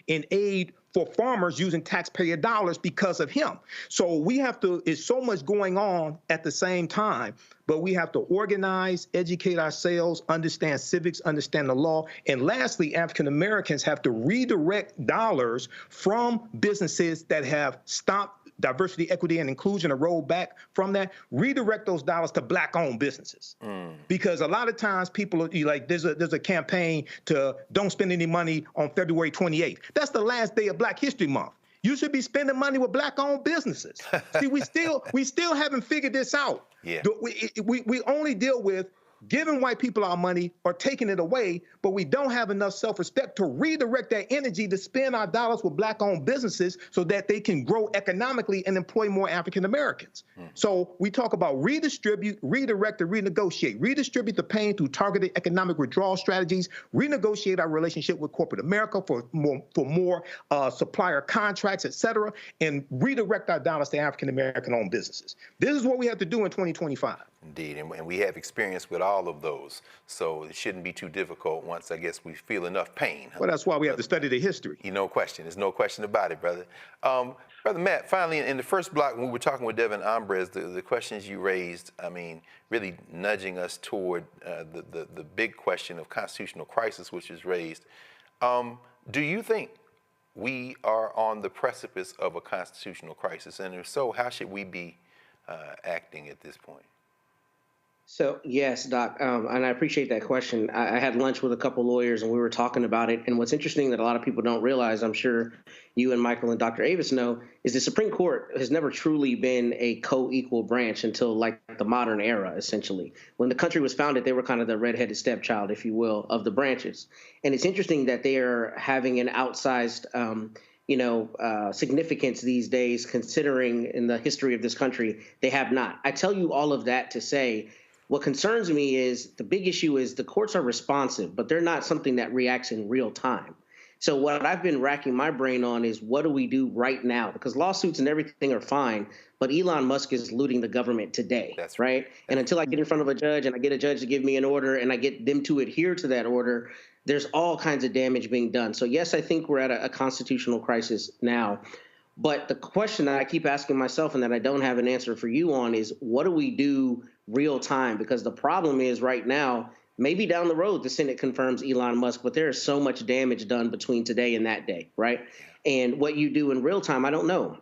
in aid for farmers using taxpayer dollars because of him. So we have to, it's so much going on at the same time, but we have to organize, educate ourselves, understand civics, understand the law. And lastly, African Americans have to redirect dollars from businesses that have stopped diversity, equity, and inclusion, and roll back from that, redirect those dollars to Black-owned businesses. Because a lot of times people are like, there's a campaign to don't spend any money on February 28th. That's the last day of Black History Month. You should be spending money with Black-owned businesses. See, we still haven't figured this out. Yeah. We only deal with giving white people our money or taking it away, but we don't have enough self-respect to redirect that energy to spend our dollars with Black-owned businesses so that they can grow economically and employ more African Americans. So we talk about redistribute, redirect, and renegotiate. Redistribute the pain through targeted economic withdrawal strategies, renegotiate our relationship with corporate America for more supplier contracts, et cetera, and redirect our dollars to African American-owned businesses. This is what we have to do in 2025. Indeed, and we have experience with all of those, so it shouldn't be too difficult once, I guess, we feel enough pain. Well, that's why we have to study the history. No question. There's no question about it, brother. Brother Matt, finally, in the first block, when we were talking with Devin Ambres, the questions you raised, I mean, really nudging us toward the big question of constitutional crisis, which is raised. Do you think we are on the precipice of a constitutional crisis? And if so, how should we be acting at this point? So, yes, Doc, and I appreciate that question. I had lunch with a couple lawyers and we were talking about it. And what's interesting that a lot of people don't realize, I'm sure you and Michael and Dr. Avis know, is the Supreme Court has never truly been a co-equal branch until like the modern era, essentially. When the country was founded, they were kind of the redheaded stepchild, if you will, of the branches. And it's interesting that they are having an outsized significance these days, considering in the history of this country, they have not. I tell you all of that to say, what concerns me is the big issue is the courts are responsive, but they're not something that reacts in real time. So what I've been racking my brain on is what do we do right now? Because lawsuits and everything are fine, but Elon Musk is looting the government today. That's right. And until I get in front of a judge and I get a judge to give me an order and I get them to adhere to that order, there's all kinds of damage being done. So yes, I think we're at a constitutional crisis now. But the question that I keep asking myself and that I don't have an answer for you on is what do we do real time? Because the problem is right now, maybe down the road, the Senate confirms Elon Musk, but there is so much damage done between today and that day, right? And what you do in real time, I don't know.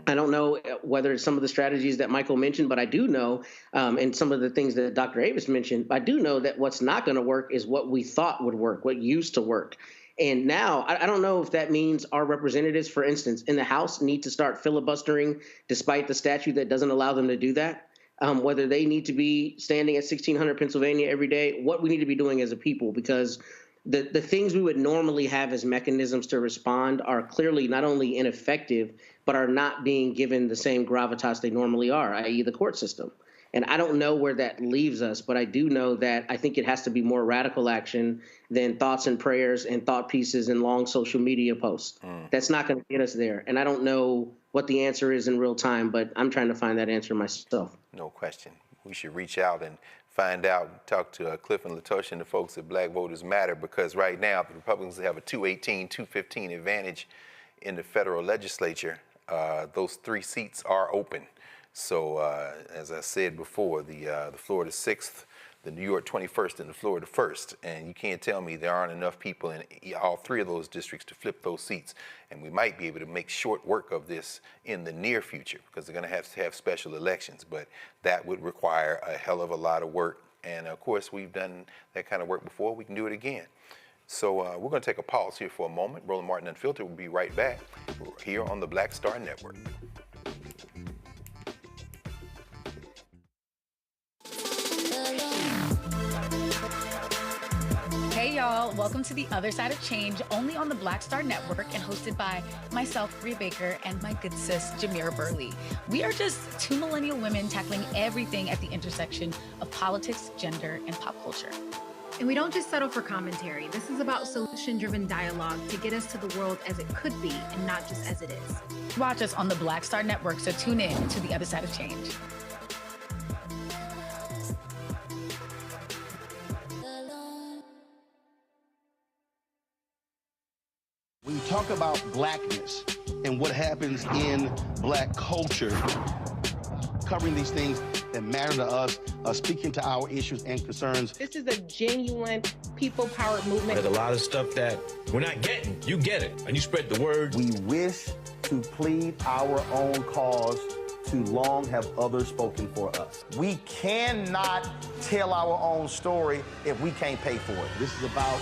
I don't know whether it's some of the strategies that Michael mentioned, but I do know, and some of the things that Dr. Avis mentioned, I do know that what's not going to work is what we thought would work, what used to work. And now, I don't know if that means our representatives, for instance, in the House need to start filibustering despite the statute that doesn't allow them to do that, whether they need to be standing at 1600 Pennsylvania every day, what we need to be doing as a people, because the things we would normally have as mechanisms to respond are clearly not only ineffective, but are not being given the same gravitas they normally are, i.e. the court system. And I don't know where that leaves us, but I do know that I think it has to be more radical action than thoughts and prayers and thought pieces and long social media posts. That's not going to get us there. And I don't know what the answer is in real time, but I'm trying to find that answer myself. No question. We should reach out and find out, talk to Cliff and Latosha and the folks at Black Voters Matter, because right now the Republicans have a 218, 215 advantage in the federal legislature. Those 3 seats are open. So as I said before, the Florida 6th, the New York 21st, and the Florida 1st. And you can't tell me there aren't enough people in all 3 of those districts to flip those seats. And we might be able to make short work of this in the near future, because they're going to have special elections. But that would require a hell of a lot of work. And of course, we've done that kind of work before. We can do it again. So we're going to take a pause here for a moment. Roland Martin Unfiltered will be right back here on the Black Star Network. Hey y'all, welcome to The Other Side of Change, only on the Black Star Network and hosted by myself, Bria Baker, and my good sis, Jamira Burley. We are just 2 millennial women tackling everything at the intersection of politics, gender, and pop culture. And we don't just settle for commentary. This is about solution-driven dialogue to get us to the world as it could be and not just as it is. Watch us on the Black Star Network, so tune in to The Other Side of Change. When you talk about blackness and what happens in black culture, covering these things that matter to us, speaking to our issues and concerns. This is a genuine people-powered movement. There's a lot of stuff that we're not getting. You get it, and you spread the word. We wish to plead our own cause. Too long have others spoken for us. We cannot tell our own story if we can't pay for it. This is about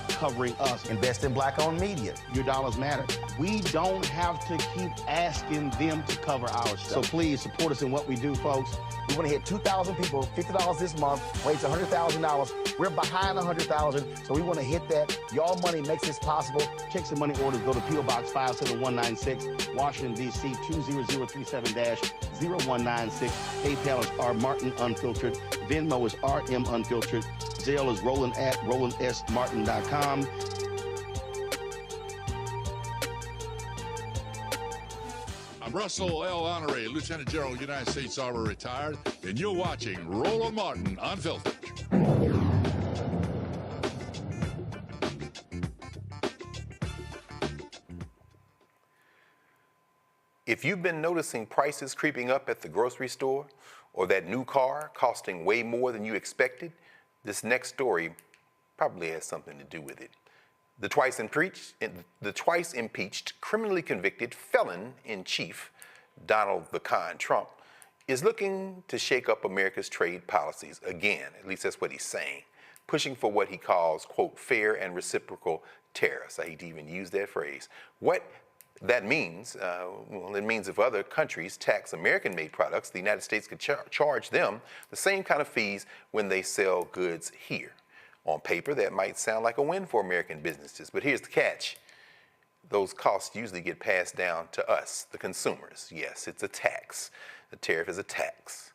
covering us. Invest in black-owned media. Your dollars matter. We don't have to keep asking them to cover our stuff. So please support us in what we do, folks. We want to hit 2,000 people, $50 this month, raise $100,000. We're behind 100,000, so we want to hit that. Y'all money makes this possible. Checks and money orders go to P.O. Box 57196, Washington, D.C. 20037-0196. PayPal is R Martin Unfiltered. Venmo is RM Unfiltered. Zelle is Roland at RolandSMartin.com. I'm Russell L. Honoré, Lieutenant General, United States Army retired, and you're watching Roland Martin Unfiltered. If you've been noticing prices creeping up at the grocery store, or that new car costing way more than you expected, this next story probably has something to do with it. The twice-impeached, criminally convicted felon-in-chief, Donald the Con Trump, is looking to shake up America's trade policies again. At least that's what he's saying, pushing for what he calls, quote, fair and reciprocal tariffs. I hate to even use that phrase. What that means, well, it means if other countries tax American-made products, the United States could charge them the same kind of fees when they sell goods here. On paper, that might sound like a win for American businesses, but here's the catch. Those costs usually get passed down to us, the consumers. Yes, it's a tax. The tariff is a tax.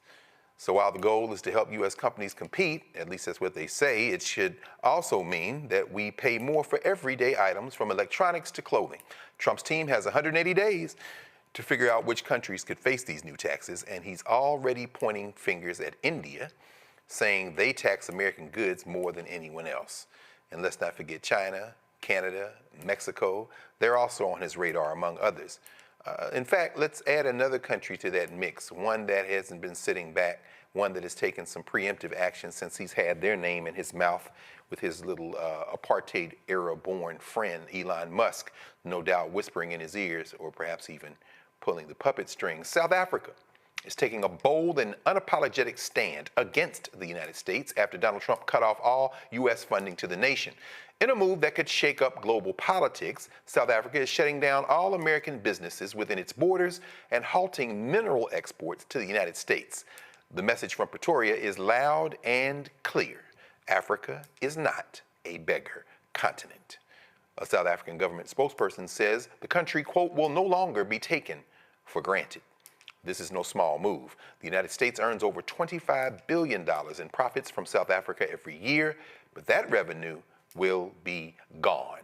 So while the goal is to help U.S. companies compete, at least that's what they say, it should also mean that we pay more for everyday items from electronics to clothing. Trump's team has 180 days to figure out which countries could face these new taxes, and he's already pointing fingers at India, saying they tax American goods more than anyone else. And let's not forget China, Canada, Mexico. They're also on his radar, among others. In fact, let's add another country to that mix, one that hasn't been sitting back, one that has taken some preemptive action since he's had their name in his mouth with his little apartheid-era-born friend, Elon Musk, no doubt whispering in his ears or perhaps even pulling the puppet strings. South Africa is taking a bold and unapologetic stand against the United States after Donald Trump cut off all U.S. funding to the nation. In a move that could shake up global politics, South Africa is shutting down all American businesses within its borders and halting mineral exports to the United States. The message from Pretoria is loud and clear. Africa is not a beggar continent. A South African government spokesperson says the country, quote, will no longer be taken for granted. This is no small move. The United States earns over $25 billion in profits from South Africa every year, but that revenue will be gone.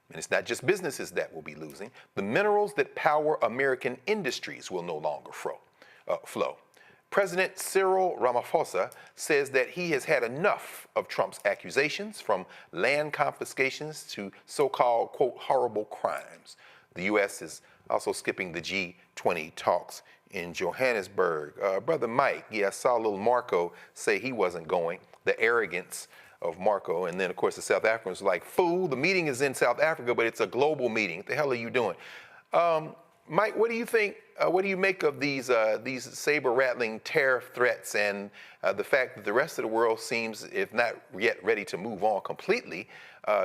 And it's not just businesses that will be losing. The minerals that power American industries will no longer flow. President Cyril Ramaphosa says that he has had enough of Trump's accusations, from land confiscations to so-called, quote, horrible crimes. The U.S. is also skipping the G20 talks in Johannesburg. Brother Mike, I saw little Marco say he wasn't going. The arrogance of Marco. And then, of course, the South Africans were like, fool, the meeting is in South Africa, but it's a global meeting. What the hell are you doing? Mike, what do you think? What do you make of these saber-rattling tariff threats and the fact that the rest of the world seems, if not yet ready to move on completely,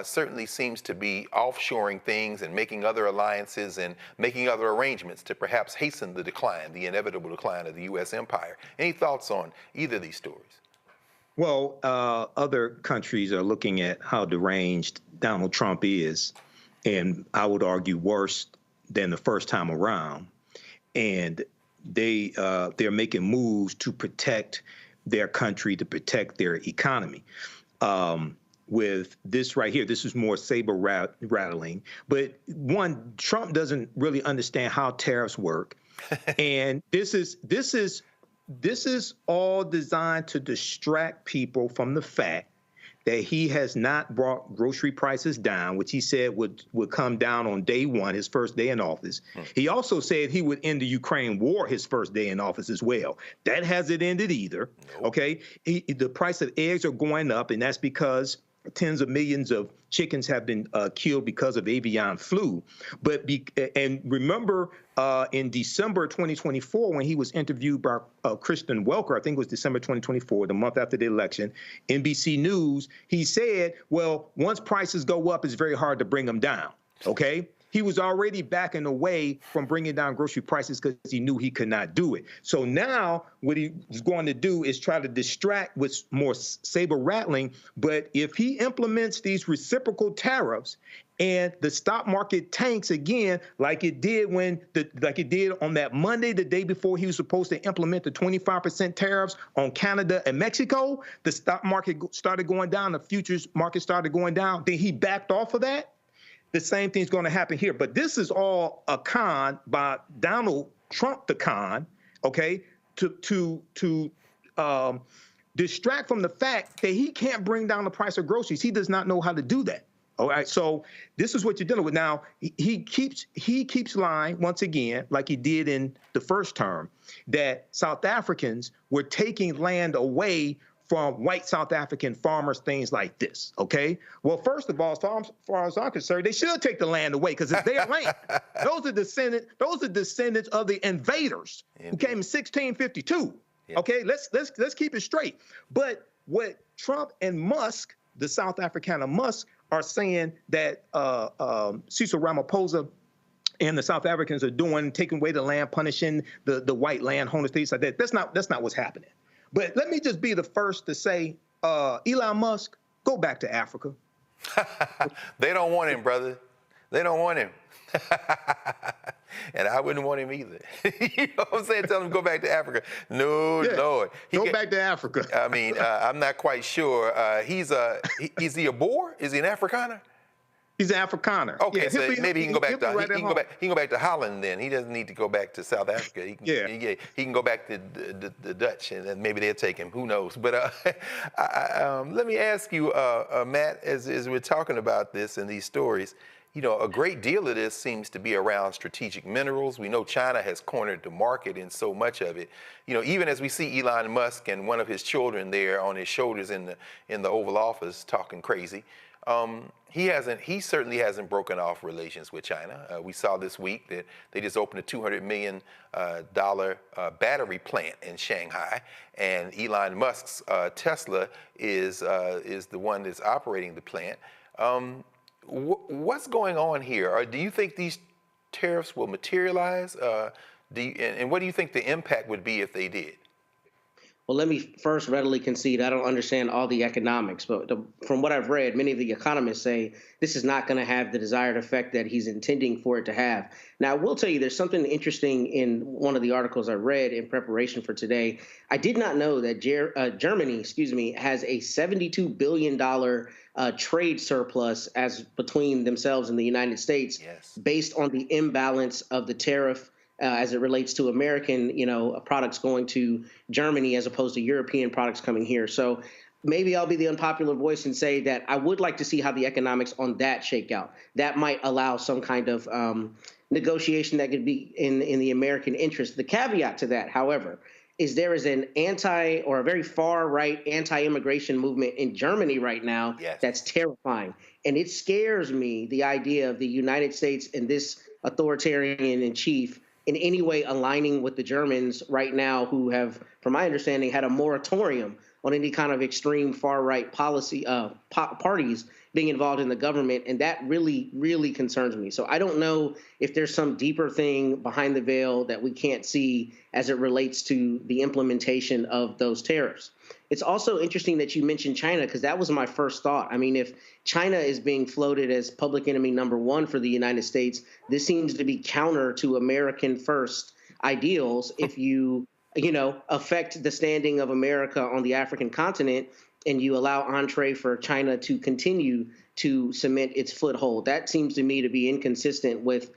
certainly seems to be offshoring things and making other alliances and making other arrangements to perhaps hasten the decline, the inevitable decline of the U.S. empire? Any thoughts on either of these stories? Well, other countries are looking at how deranged Donald Trump is, and I would argue worse than the first time around. And they're making moves to protect their country, to protect their economy. With this right here, this is more saber rattling. But one, Trump doesn't really understand how tariffs work, and this is all designed to distract people from the fact that he has not brought grocery prices down, which he said would come down on day one, his first day in office. He also said he would end the Ukraine war his first day in office as well. That hasn't ended either, okay? The price of eggs are going up, and that's because tens of millions of chickens have been killed because of avian flu. And remember, in December 2024, when he was interviewed by Kristen Welker, I think it was December 2024, the month after the election, NBC News, he said, well, once prices go up, it's very hard to bring them down, okay? He was already backing away from bringing down grocery prices because he knew he could not do it. So now what he's going to do is try to distract with more saber rattling. But if he implements these reciprocal tariffs and the stock market tanks again, like it did on that Monday, the day before he was supposed to implement the 25% tariffs on Canada and Mexico, the stock market started going down, the futures market started going down. Then he backed off of that. The same thing's going to happen here. But this is all a con by Donald Trump, the con, okay, to distract from the fact that he can't bring down the price of groceries. He does not know how to do that. All right, so this is what you're dealing with. Now, he keeps lying once again, like he did in the first term, that South Africans were taking land away from white South African farmers, things like this, okay? Well, first of all, as far as I'm concerned, they should take the land away because it's their land. Those are descendants of the invaders who came in 1652, okay? Let's keep it straight. But what Trump and Musk, the South Africaner Musk, are saying that Cyril Ramaphosa and the South Africans are doing, taking away the land, punishing the white landholders, things like that. That's not what's happening. But let me just be the first to say, Elon Musk, go back to Africa. They don't want him, brother. They don't want him. And I wouldn't want him either. You know what I'm saying? Tell him to go back to Africa. No, yeah. Lord. Go back to Africa. I mean, I'm not quite sure. Is he a Boer? Is he an Afrikaner? He's an Afrikaner. Okay, so maybe he can go back to he can go back to Holland then. He doesn't need to go back to South Africa. He can go back to the Dutch, and then maybe they'll take him. Who knows? But let me ask you, Matt, as we're talking about this and these stories, you know, a great deal of this seems to be around strategic minerals. We know China has cornered the market in so much of it. You know, even as we see Elon Musk and one of his children there on his shoulders in the Oval Office talking crazy. He certainly hasn't broken off relations with China. We saw this week that they just opened a $200 million battery plant in Shanghai, and Elon Musk's Tesla is the one that's operating the plant. What's going on here? Or do you think these tariffs will materialize? And what do you think the impact would be if they did? Well, let me first readily concede I don't understand all the economics, but from what I've read, many of the economists say this is not going to have the desired effect that he's intending for it to have. Now, I will tell you there's something interesting in one of the articles I read in preparation for today. I did not know that Germany, has a $72 billion trade surplus as between themselves and the United States, based on the imbalance of the tariff as it relates to American, products going to Germany as opposed to European products coming here. So maybe I'll be the unpopular voice and say that I would like to see how the economics on that shake out. That might allow some kind of negotiation that could be in the American interest. The caveat to that, however, is there is an a very far right anti-immigration movement in Germany right now that's terrifying. And it scares me, the idea of the United States and this authoritarian in chief in any way aligning with the Germans right now, who have, from my understanding, had a moratorium on any kind of extreme far-right policy parties being involved in the government. And that really, really concerns me. So I don't know if there's some deeper thing behind the veil that we can't see as it relates to the implementation of those tariffs. It's also interesting that you mentioned China, because that was my first thought. I mean, if China is being floated as public enemy number one for the United States, this seems to be counter to American first ideals. If you affect the standing of America on the African continent and you allow entree for China to continue to cement its foothold, that seems to me to be inconsistent with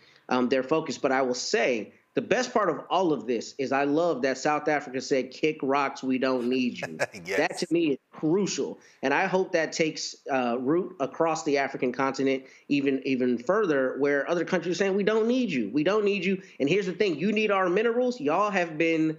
their focus. But I will say, the best part of all of this is I love that South Africa said, "Kick rocks, we don't need you." That to me is crucial. And I hope that takes root across the African continent even further, where other countries are saying, "We don't need you. We don't need you." And here's the thing. You need our minerals. Y'all have been,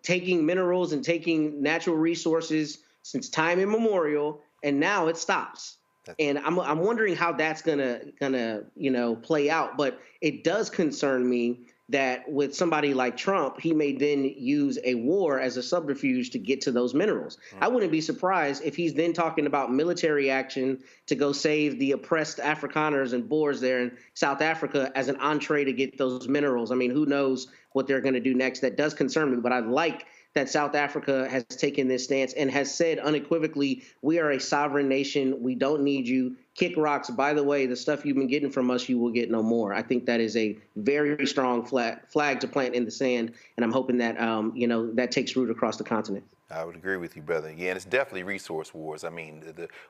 taking minerals and taking natural resources since time immemorial, and now it stops. And I'm wondering how that's gonna play out. But it does concern me that with somebody like Trump, he may then use a war as a subterfuge to get to those minerals. I wouldn't be surprised if he's then talking about military action to go save the oppressed Afrikaners and Boers there in South Africa as an entree to get those minerals. I mean, who knows what they're going to do next? That does concern me, but I like that South Africa has taken this stance and has said unequivocally, we are a sovereign nation. We don't need you. Kick rocks. By the way, the stuff you've been getting from us, you will get no more. I think that is a very strong flag to plant in the sand, and I'm hoping that that takes root across the continent. I would agree with you, brother. Yeah, and it's definitely resource wars. I mean,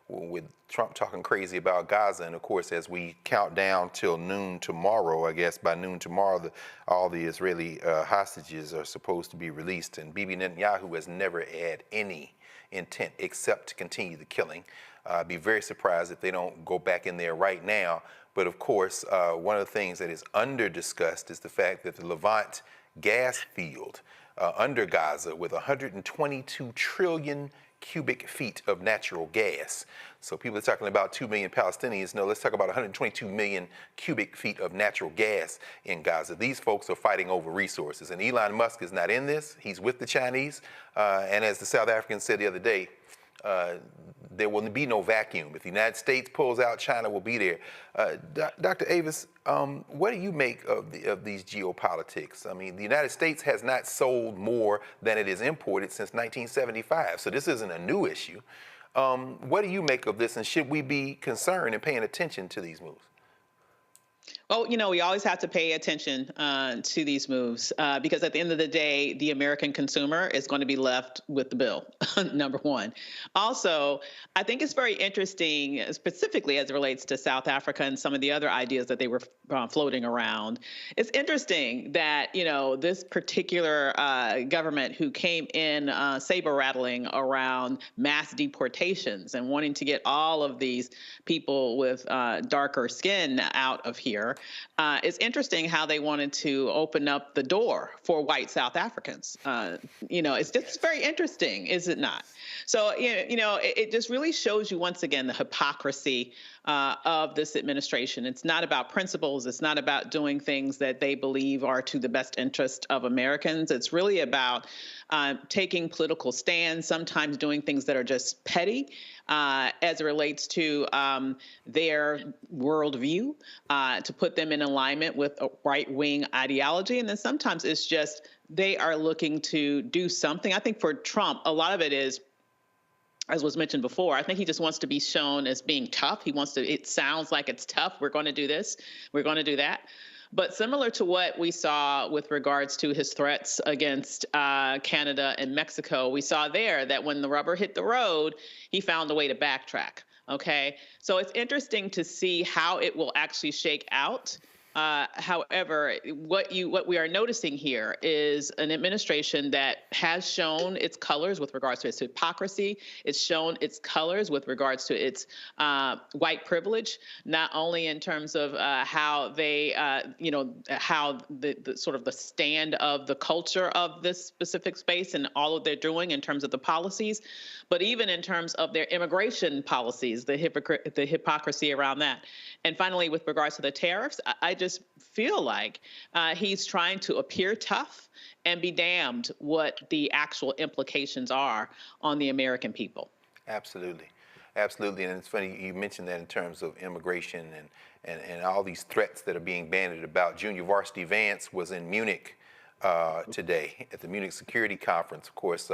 with Trump talking crazy about Gaza, and of course, as we count down till noon tomorrow, I guess by noon tomorrow, all the Israeli hostages are supposed to be released, and Bibi Netanyahu has never had any intent except to continue the killing. I'd be very surprised if they don't go back in there right now. But of course, one of the things that is under-discussed is the fact that the Levant gas field under Gaza, with 122 trillion cubic feet of natural gas. So people are talking about 2 million Palestinians. No, let's talk about 122 million cubic feet of natural gas in Gaza. These folks are fighting over resources. And Elon Musk is not in this. He's with the Chinese. And as the South Africans said the other day, there will be no vacuum. If the United States pulls out, China will be there. Dr. Avis, what do you make of these geopolitics? I mean, the United States has not sold more than it is imported since 1975, so this isn't a new issue. What do you make of this, and should we be concerned and paying attention to these moves? Well, we always have to pay attention to these moves because at the end of the day, the American consumer is going to be left with the bill, number one. Also, I think it's very interesting, specifically as it relates to South Africa and some of the other ideas that they were floating around. It's interesting that, this particular government who came in saber-rattling around mass deportations and wanting to get all of these people with darker skin out of here. It's interesting how they wanted to open up the door for white South Africans. It's just very interesting, is it not? So, it just really shows you once again the hypocrisy of this administration. It's not about principles. It's not about doing things that they believe are to the best interest of Americans. It's really about taking political stands, sometimes doing things that are just petty as it relates to their worldview, to put them in alignment with a right-wing ideology. And then sometimes it's just they are looking to do something. I think for Trump, a lot of it is, as was mentioned before, I think he just wants to be shown as being tough. He wants to, it sounds like it's tough. We're going to do this. We're going to do that. But similar to what we saw with regards to his threats against Canada and Mexico, we saw there that when the rubber hit the road, he found a way to backtrack. Okay, so it's interesting to see how it will actually shake out. However, what we are noticing here is an administration that has shown its colors with regards to its hypocrisy. It's shown its colors with regards to its white privilege, not only in terms of how they, how the sort of the stand of the culture of this specific space and all of they're doing in terms of the policies, but even in terms of their immigration policies, the hypocrisy around that. And finally, with regards to the tariffs, I just feel like he's trying to appear tough and be damned what the actual implications are on the American people. Absolutely. Absolutely. And it's funny you mentioned that in terms of immigration and all these threats that are being bandied about. Junior Varsity Vance was in Munich today at the Munich Security Conference. Of course,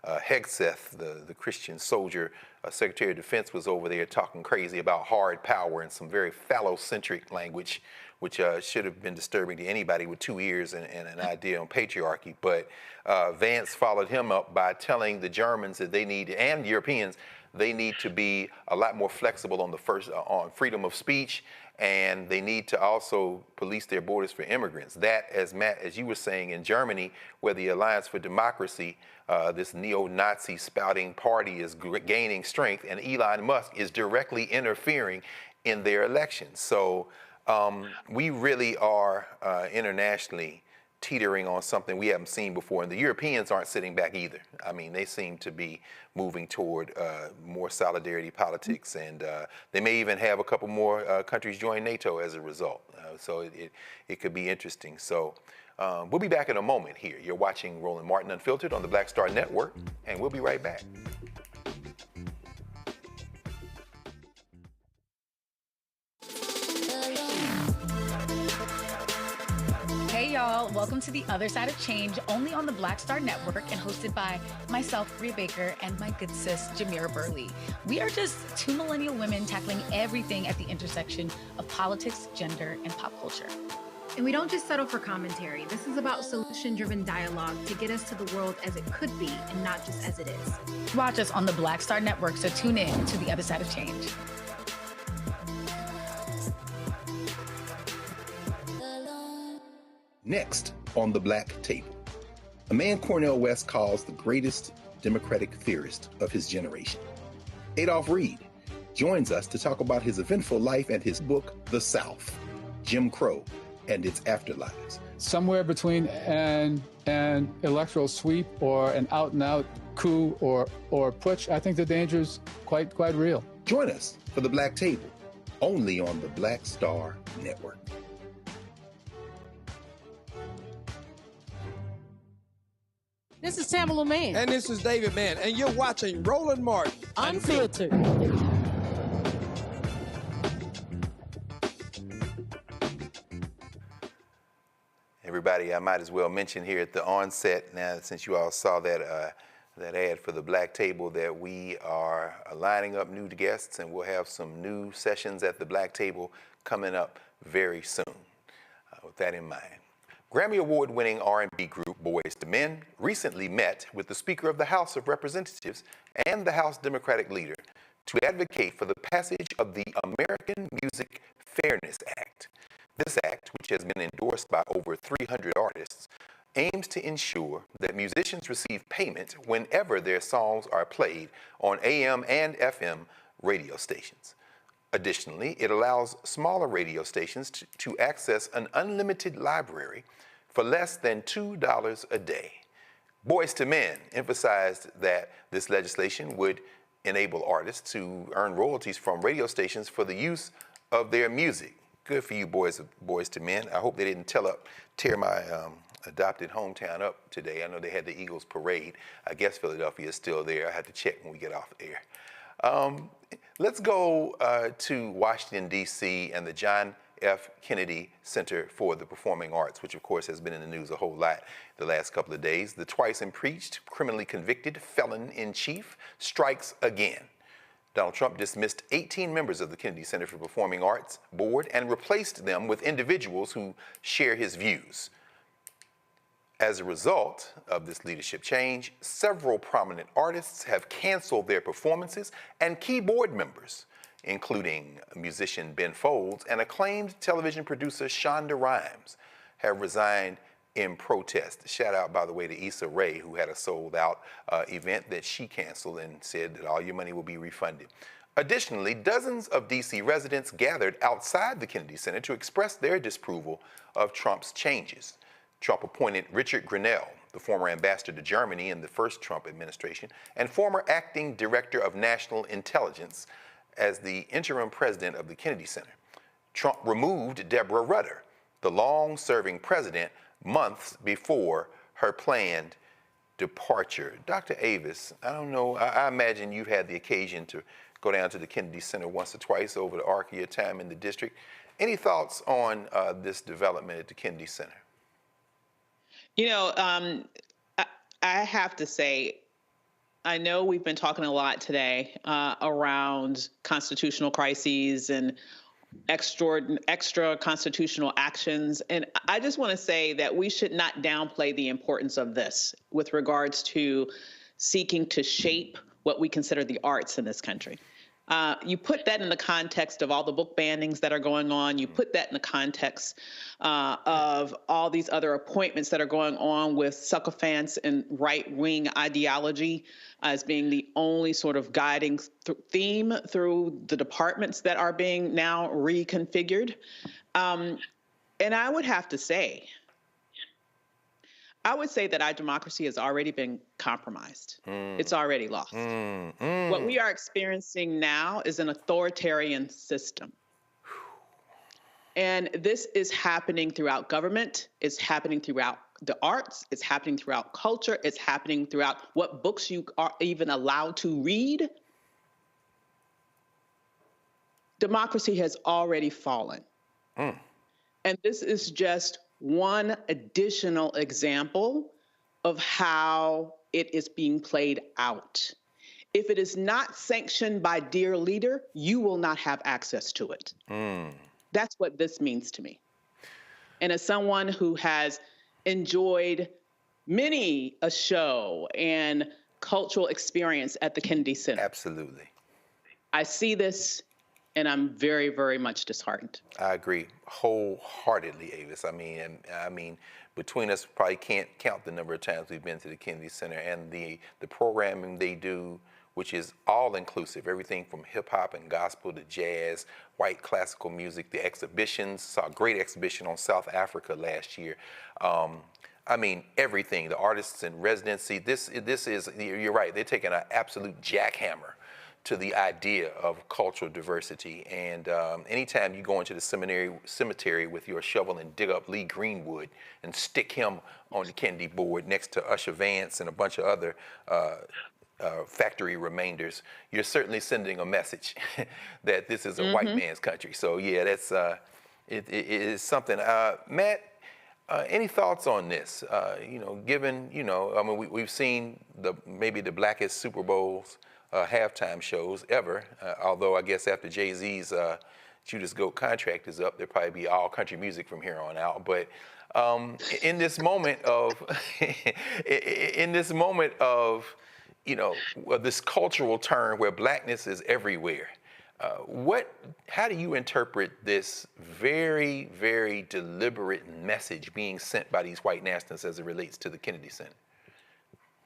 Hegseth, the Christian soldier, Secretary of Defense, was over there talking crazy about hard power and some very phallocentric language, which should have been disturbing to anybody with 2 ears and an idea on patriarchy. But Vance followed him up by telling the Germans that they need, and Europeans, they need to be a lot more flexible on on freedom of speech, and they need to also police their borders for immigrants. That, as Matt, as you were saying, in Germany, where the Alliance for Democracy, this neo-Nazi spouting party is gaining strength, and Elon Musk is directly interfering in their elections. So we really are internationally teetering on something we haven't seen before, and the Europeans aren't sitting back either. I mean, they seem to be moving toward more solidarity politics, and they may even have a couple more countries join NATO as a result. So it could be interesting. So we'll be back in a moment here. You're watching Roland Martin Unfiltered on the Black Star Network, and we'll be right back. Hey y'all, welcome to The Other Side of Change, only on the Black Star Network and hosted by myself, Rhea Baker, and my good sis, Jamira Burley. We are just two millennial women tackling everything at the intersection of politics, gender, and pop culture. And we don't just settle for commentary. This is about solution-driven dialogue to get us to the world as it could be and not just as it is. Watch us on the Black Star Network, so tune in to The Other Side of Change. Next on the Black Table, a man Cornel West calls the greatest Democratic theorist of his generation. Adolph Reed joins us to talk about his eventful life and his book, The South, Jim Crow and Its Afterlives. Somewhere between an electoral sweep or an out-and-out coup or putsch, I think the danger is quite real. Join us for the Black Table, only on the Black Star Network. This is Tamala Mann. And this is David Mann. And you're watching Roland Martin Unfiltered. Everybody, I might as well mention here at the onset now, since you all saw that that ad for the Black Table, that we are lining up new guests, and we'll have some new sessions at the Black Table coming up very soon. With that in mind. Grammy Award-winning R&B group Boyz II Men recently met with the Speaker of the House of Representatives and the House Democratic leader to advocate for the passage of the American Music Fairness Act. This act, which has been endorsed by over 300 artists, aims to ensure that musicians receive payment whenever their songs are played on AM and FM radio stations. Additionally, it allows smaller radio stations to access an unlimited library for less than $2 a day. Boyz II Men emphasized that this legislation would enable artists to earn royalties from radio stations for the use of their music. Good for you, boys to men. I hope they didn't tear my adopted hometown up today. I know they had the Eagles parade. I guess Philadelphia is still there. I have to check when we get off air. Let's go to Washington, D.C. and the John F. Kennedy Center for the Performing Arts, which of course has been in the news a whole lot the last couple of days. The twice-impeached, criminally convicted felon-in-chief strikes again. Donald Trump dismissed 18 members of the Kennedy Center for Performing Arts board and replaced them with individuals who share his views. As a result of this leadership change, several prominent artists have canceled their performances, and key board members, including musician Ben Folds and acclaimed television producer Shonda Rhimes, have resigned in protest. Shout out, by the way, to Issa Rae, who had a sold-out event that she canceled and said that all your money will be refunded. Additionally, dozens of D.C. residents gathered outside the Kennedy Center to express their disapproval of Trump's changes. Trump appointed Richard Grenell, the former ambassador to Germany in the first Trump administration and former acting director of national intelligence, as the interim president of the Kennedy Center. Trump removed Deborah Rutter, the long-serving president, months before her planned departure. Dr. Avis, I don't know, I imagine you've had the occasion to go down to the Kennedy Center once or twice over the arc of your time in the district. Any thoughts on this development at the Kennedy Center? You know, I have to say, I know we've been talking a lot today around constitutional crises and extra constitutional actions. And I just want to say that we should not downplay the importance of this with regards to seeking to shape what we consider the arts in this country. You put that in the context of all the book bannings that are going on. You put that in the context of all these other appointments that are going on with sycophants and right-wing ideology as being the only sort of guiding theme through the departments that are being now reconfigured. And I would have to say, that our democracy has already been compromised. It's already lost. What we are experiencing now is an authoritarian system. And this is happening throughout government. It's happening throughout the arts. It's happening throughout culture. It's happening throughout what books you are even allowed to read. Democracy has already fallen. And this is just one additional example of how it is being played out. If it is not sanctioned by dear leader, you will not have access to it. That's what this means to me. And as someone who has enjoyed many a show and cultural experience at the Kennedy Center. Absolutely. I see this and I'm very, very much disheartened. I agree wholeheartedly, Avis. I mean, between us, probably can't count the number of times we've been to the Kennedy Center, and the programming they do, which is all inclusive, everything from hip hop and gospel to jazz, white classical music, the exhibitions. Saw a great exhibition on South Africa last year. I mean, everything. The artists in residency. This is, you're right. They're taking an absolute jackhammer to the idea of cultural diversity. And anytime you go into the cemetery with your shovel and dig up Lee Greenwood and stick him on the Kennedy board next to Usher Vance and a bunch of other factory remainders, you're certainly sending a message that this is a white man's country. So yeah, that's it is something. Matt, any thoughts on this? Given, I mean, we've seen maybe the blackest Super Bowls halftime shows ever, although I guess after Jay-Z's Judas Goat contract is up, there'll probably be all country music from here on out. But in this moment of, this cultural turn where blackness is everywhere, how do you interpret this very, very deliberate message being sent by these white nationalists as it relates to the Kennedy Center?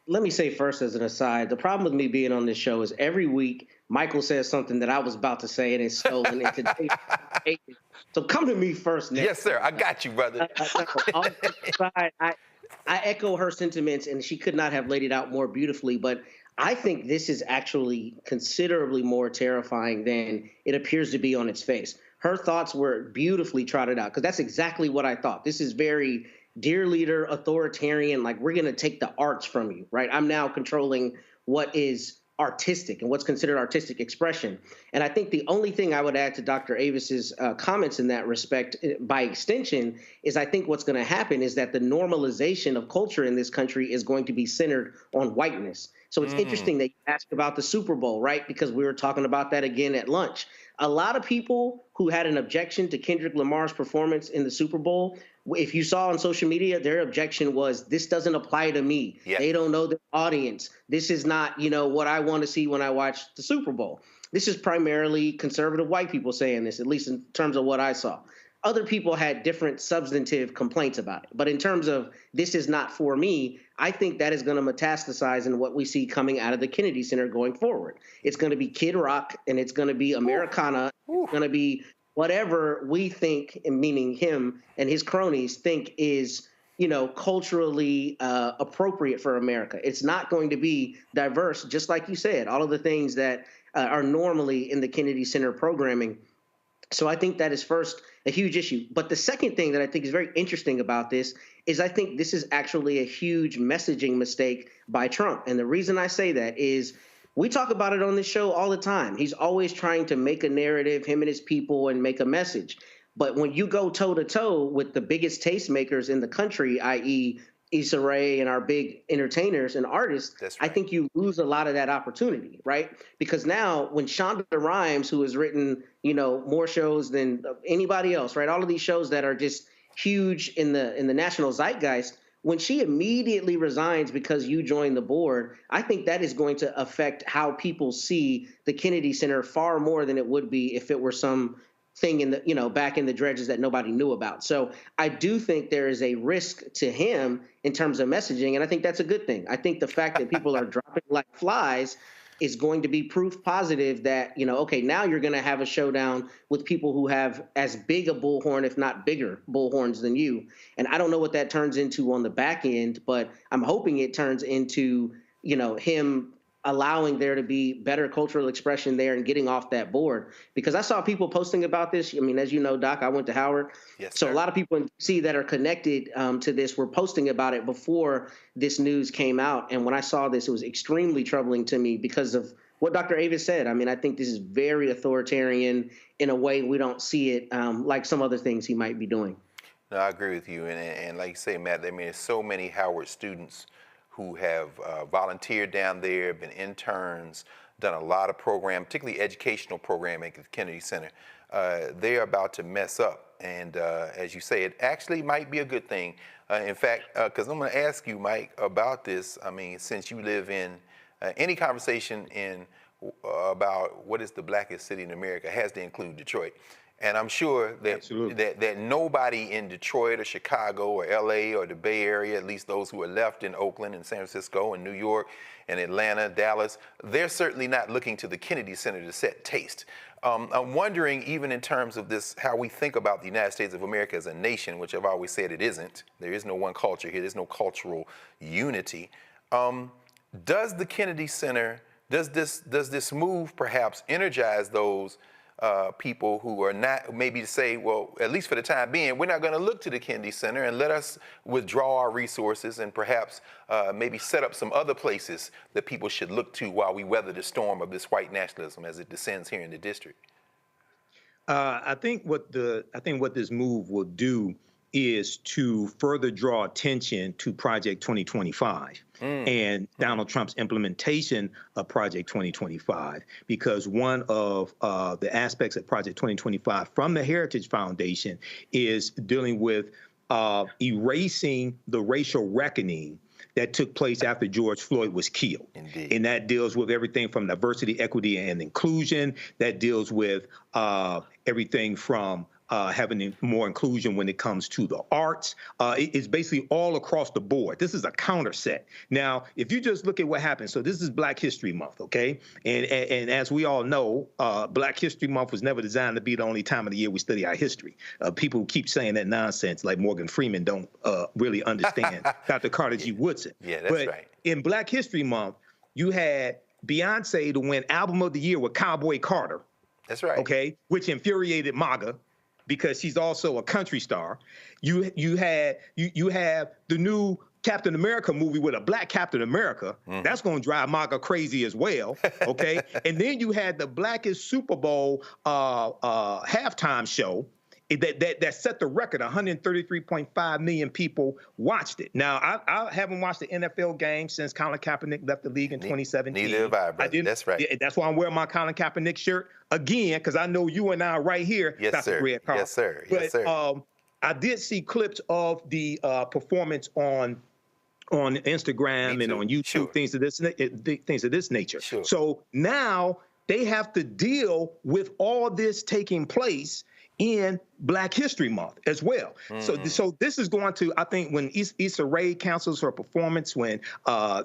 Let me say first as an aside, the problem with me being on this show is every week Michael says something that I was about to say and it's stolen into today's. So come to me first next. Yes, sir. I got you, brother. I echo her sentiments, and she could not have laid it out more beautifully. But I think this is actually considerably more terrifying than it appears to be on its face. Her thoughts were beautifully trotted out, because that's exactly what I thought. This is very dear leader, authoritarian, like we're going to take the arts from you, right? I'm now controlling what is artistic and what's considered artistic expression. And I think the only thing I would add to Dr. Avis's comments in that respect, by extension, is I think what's going to happen is that the normalization of culture in this country is going to be centered on whiteness. So it's interesting that you asked about the Super Bowl, right? Because we were talking about that again at lunch. A lot of people who had an objection to Kendrick Lamar's performance in the Super Bowl, if you saw on social media, their objection was, this doesn't apply to me. Yeah. They don't know the audience. This is not, what I want to see when I watch the Super Bowl. This is primarily conservative white people saying this, at least in terms of what I saw. Other people had different substantive complaints about it. But in terms of this is not for me, I think that is going to metastasize in what we see coming out of the Kennedy Center going forward. It's going to be Kid Rock, and it's going to be Americana. It's going to be whatever we think, meaning him and his cronies, think is, culturally appropriate for America. It's not going to be diverse, just like you said, all of the things that are normally in the Kennedy Center programming. So I think that is first a huge issue. But the second thing that I think is very interesting about this is I think this is actually a huge messaging mistake by Trump. And the reason I say that is we talk about it on this show all the time. He's always trying to make a narrative, him and his people, and make a message. But when you go toe-to-toe with the biggest tastemakers in the country, i.e. Issa Rae and our big entertainers and artists, right, I think you lose a lot of that opportunity, right? Because now when Shonda Rhimes, who has written, more shows than anybody else, right? All of these shows that are just huge in the national zeitgeist, when she immediately resigns because you joined the board, I think that is going to affect how people see the Kennedy Center far more than it would be if it were some thing in the, back in the dredges that nobody knew about. So I do think there is a risk to him in terms of messaging, and I think that's a good thing. I think the fact that people are dropping like flies is going to be proof positive that, okay, now you're going to have a showdown with people who have as big a bullhorn, if not bigger bullhorns than you. And I don't know what that turns into on the back end, but I'm hoping it turns into, him allowing there to be better cultural expression there and getting off that board. Because I saw people posting about this. I mean, as you know, Doc, I went to Howard. Yes, so sir. A lot of people in D.C. that are connected to this were posting about it before this news came out. And when I saw this, it was extremely troubling to me because of what Dr. Avis said. I mean, I think this is very authoritarian in a way we don't see it like some other things he might be doing. No, I agree with you. And like you say, Matt, I mean, there's so many Howard students who have volunteered down there, been interns, done a lot of program, particularly educational programming at the Kennedy Center. They're about to mess up. And as you say, it actually might be a good thing. In fact, because I'm going to ask you, Mike, about this. I mean, since you live in any conversation about what is the blackest city in America has to include Detroit. And I'm sure that nobody in Detroit or Chicago or LA or the Bay Area, at least those who are left in Oakland and San Francisco and New York and Atlanta, Dallas, they're certainly not looking to the Kennedy Center to set taste. I'm wondering, even in terms of this, how we think about the United States of America as a nation, which I've always said it isn't. There is no one culture here. There's no cultural unity. Does the Kennedy Center, does this move perhaps energize those people who are not, maybe to say, well, at least for the time being, we're not going to look to the Kennedy Center and let us withdraw our resources and perhaps maybe set up some other places that people should look to while we weather the storm of this white nationalism as it descends here in the district? I think what this move will do is to further draw attention to Project 2025 and Donald Trump's implementation of Project 2025, because one of the aspects of Project 2025 from the Heritage Foundation is dealing with erasing the racial reckoning that took place after George Floyd was killed. Indeed. And that deals with everything from diversity, equity, and inclusion. That deals with everything from having more inclusion when it comes to the arts. It's basically all across the board. This is a counter set. Now, if you just look at what happened, so this is Black History Month, okay? And as we all know, Black History Month was never designed to be the only time of the year we study our history. People who keep saying that nonsense, like Morgan Freeman, don't really understand Dr. Carter G. Woodson. Yeah, that's right. In Black History Month, you had Beyonce to win Album of the Year with Cowboy Carter. That's right. Okay, which infuriated MAGA because she's also a country star. You have the new Captain America movie with a black Captain America. That's going to drive MAGA crazy as well. Okay, and then you had the blackest Super Bowl halftime show that set the record. 133.5 million people watched it. Now, I haven't watched the NFL game since Colin Kaepernick left the league in 2017. Neither have I, brother. That's right. That's why I'm wearing my Colin Kaepernick shirt again, because I know you and I are right here. Yes, Dr. sir. Red Carl. Yes, sir. But, Yes, sir. I did see clips of the performance on Instagram and on YouTube, things of this nature. Sure. So now they have to deal with all this taking place in Black History Month as well. So this is going to, I think, when Issa Rae cancels her performance, when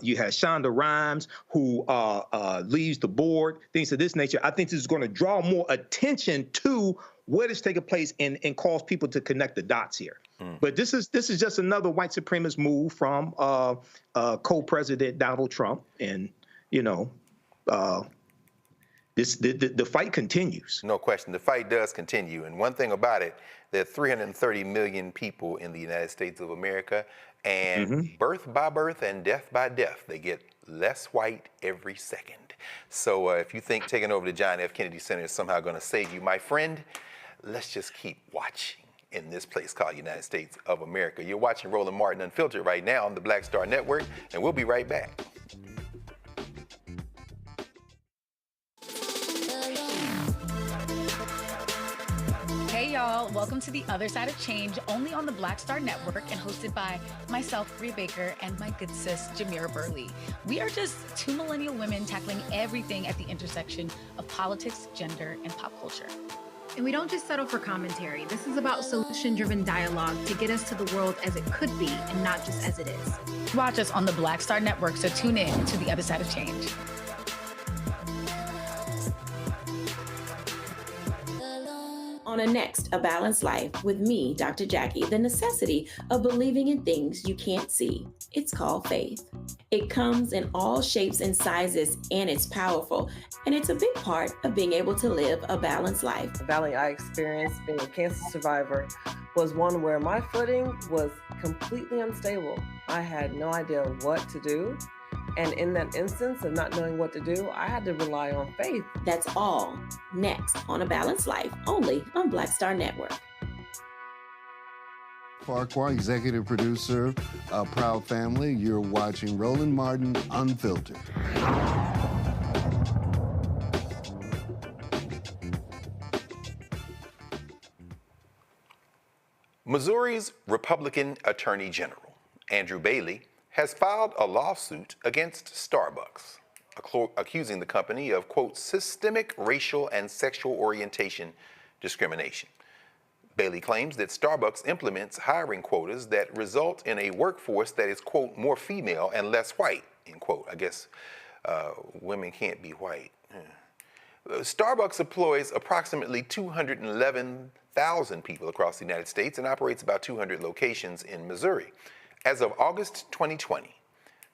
you have Shonda Rhimes, who leaves the board, things of this nature, I think this is going to draw more attention to what is taking place and cause people to connect the dots here. But this is just another white supremacist move from co-president Donald Trump, and the fight continues. No question. The fight does continue. And one thing about it, there are 330 million people in the United States of America, and birth by birth and death by death, they get less white every second. So if you think taking over the John F. Kennedy Center is somehow going to save you, my friend, let's just keep watching in this place called United States of America. You're watching Roland Martin Unfiltered right now on the Black Star Network, and we'll be right back. Hey y'all, welcome to The Other Side of Change, only on the Black Star Network and hosted by myself, Bria Baker, and my good sis, Jamira Burley. We are just two millennial women tackling everything at the intersection of politics, gender, and pop culture. And we don't just settle for commentary. This is about solution-driven dialogue to get us to the world as it could be and not just as it is. Watch us on the Black Star Network, so tune in to The Other Side of Change. On a next, A Balanced Life with me, Dr. Jackie, the necessity of believing in things you can't see. It's called faith. It comes in all shapes and sizes, and it's powerful. And it's a big part of being able to live a balanced life. The valley I experienced being a cancer survivor was one where my footing was completely unstable. I had no idea what to do. And in that instance of not knowing what to do, I had to rely on faith. That's all next on A Balanced Life, only on Black Star Network. Farquhar, executive producer, Proud Family. You're watching Roland Martin Unfiltered. Missouri's Republican Attorney General, Andrew Bailey, has filed a lawsuit against Starbucks, accusing the company of, quote, systemic racial and sexual orientation discrimination. Bailey claims that Starbucks implements hiring quotas that result in a workforce that is, quote, more female and less white, end quote. I guess women can't be white. Starbucks employs approximately 211,000 people across the United States and operates about 200 locations in Missouri. As of August 2020,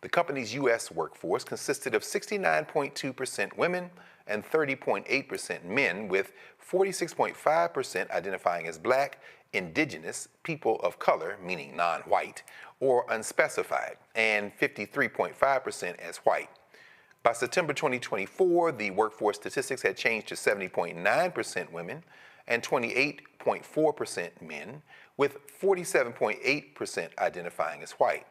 the company's U.S. workforce consisted of 69.2% women and 30.8% men, with 46.5% identifying as Black, Indigenous, people of color, meaning non-white, or unspecified, and 53.5% as white. By September 2024, the workforce statistics had changed to 70.9% women and 28.4% men, with 47.8% identifying as white.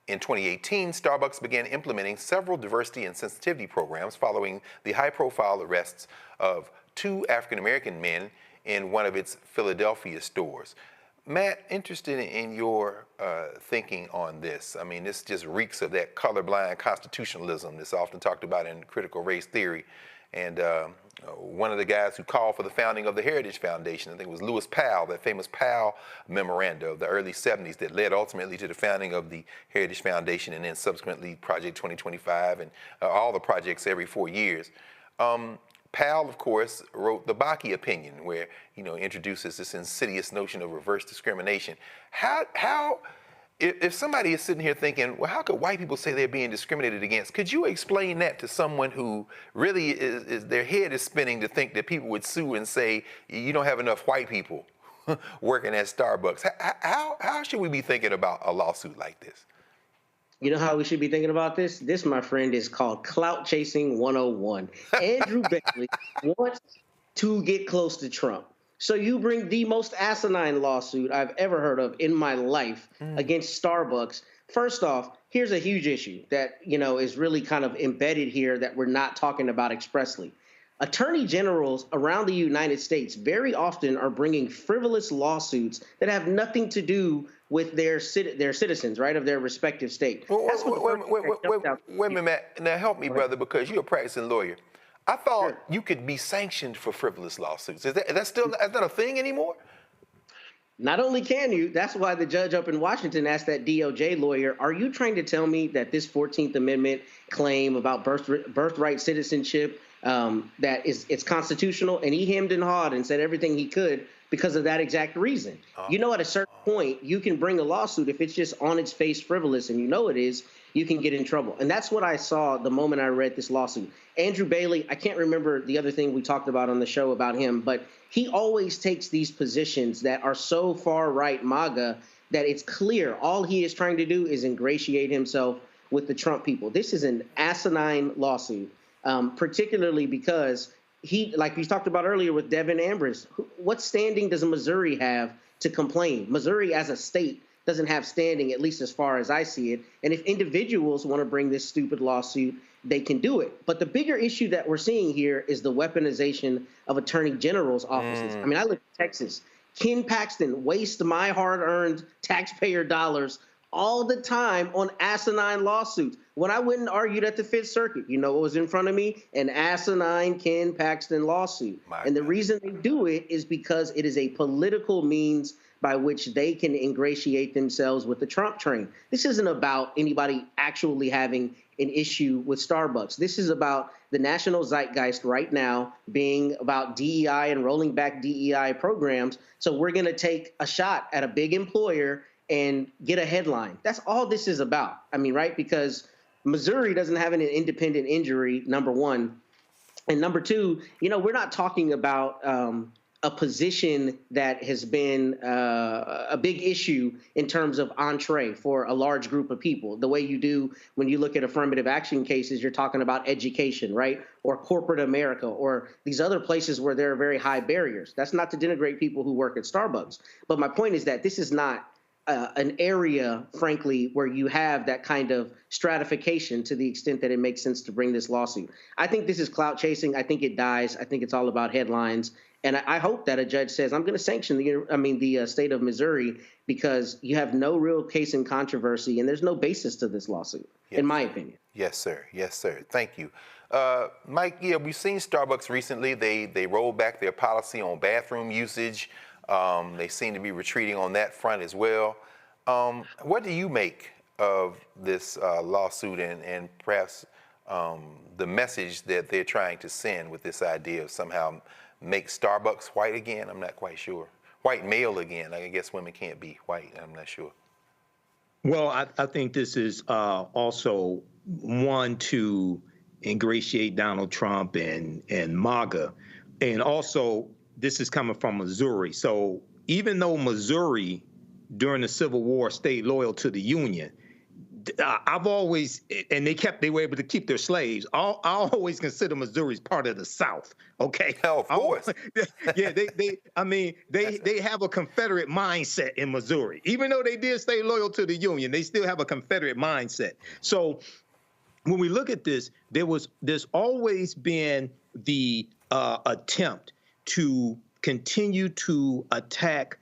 In 2018, Starbucks began implementing several diversity and sensitivity programs following the high-profile arrests of 2 African-American men in one of its Philadelphia stores. Matt, interested in your thinking on this. I mean, this just reeks of that colorblind constitutionalism that's often talked about in critical race theory. And one of the guys who called for the founding of the Heritage Foundation, I think it was Lewis Powell, that famous Powell memoranda of the early 70s that led ultimately to the founding of the Heritage Foundation and then subsequently Project 2025 and all the projects every 4 years. Powell, of course, wrote the Bakke opinion, where introduces this insidious notion of reverse discrimination. How if somebody is sitting here thinking, well, how could white people say they're being discriminated against? Could you explain that to someone who really is their head is spinning to think that people would sue and say, you don't have enough white people working at Starbucks? How should we be thinking about a lawsuit like this? You know how we should be thinking about this? This, my friend, is called clout chasing 101. Andrew Bailey wants to get close to Trump. So you bring the most asinine lawsuit I've ever heard of in my life against Starbucks. First off, here's a huge issue that, is really kind of embedded here that we're not talking about expressly. Attorney generals around the United States very often are bringing frivolous lawsuits that have nothing to do with their citizens, right, of their respective state. Wait a minute, Matt. Now help me, brother, because you're a practicing lawyer. I thought you could be sanctioned for frivolous lawsuits. Is that a thing anymore? Not only can you, that's why the judge up in Washington asked that DOJ lawyer, are you trying to tell me that this 14th Amendment claim about birthright citizenship, that it's constitutional? And he hemmed and hawed and said everything he could because of that exact reason. At a certain point, you can bring a lawsuit if it's just on its face frivolous, and it is, you can get in trouble. And that's what I saw the moment I read this lawsuit. Andrew Bailey, I can't remember the other thing we talked about on the show about him, but he always takes these positions that are so far right MAGA that it's clear all he is trying to do is ingratiate himself with the Trump people. This is an asinine lawsuit, particularly because he, like we talked about earlier with Devin Ambrose, what standing does Missouri have to complain? Missouri as a state doesn't have standing, at least as far as I see it. And if individuals want to bring this stupid lawsuit, they can do it. But the bigger issue that we're seeing here is the weaponization of attorney general's offices. I mean, I live in Texas. Ken Paxton wastes my hard-earned taxpayer dollars all the time on asinine lawsuits. When I went and argued at the Fifth Circuit, you know what was in front of me? An asinine Ken Paxton lawsuit. And the reason they do it is because it is a political means by which they can ingratiate themselves with the Trump train. This isn't about anybody actually having an issue with Starbucks. This is about the national zeitgeist right now being about DEI and rolling back DEI programs. So we're going to take a shot at a big employer and get a headline. That's all this is about. I mean, right? Because Missouri doesn't have an independent injury, number one. And number two, we're not talking about a position that has been a big issue in terms of entree for a large group of people. The way you do when you look at affirmative action cases, you're talking about education, right? Or corporate America, or these other places where there are very high barriers. That's not to denigrate people who work at Starbucks. But my point is that this is not an area, frankly, where you have that kind of stratification to the extent that it makes sense to bring this lawsuit. I think this is clout chasing. I think it dies. I think it's all about headlines. And I hope that a judge says, I'm going to sanction the state of Missouri because you have no real case in controversy and there's no basis to this lawsuit, in my opinion. Yes, sir. Yes, sir. Thank you. Mike, we've seen Starbucks recently. They rolled back their policy on bathroom usage. They seem to be retreating on that front as well. What do you make of this lawsuit and perhaps the message that they're trying to send with this idea of somehow make Starbucks white again? I'm not quite sure. White male again. I guess women can't be white. I'm not sure. Well, I think this is also one to ingratiate Donald Trump and MAGA. And also, this is coming from Missouri. So even though Missouri, during the Civil War, stayed loyal to the Union, I've always, and they were able to keep their slaves. I always consider Missouri's part of the South. Okay. Oh, of course. Yeah, they have a Confederate mindset in Missouri. Even though they did stay loyal to the Union, they still have a Confederate mindset. So when we look at this, there's always been the attempt to continue to attack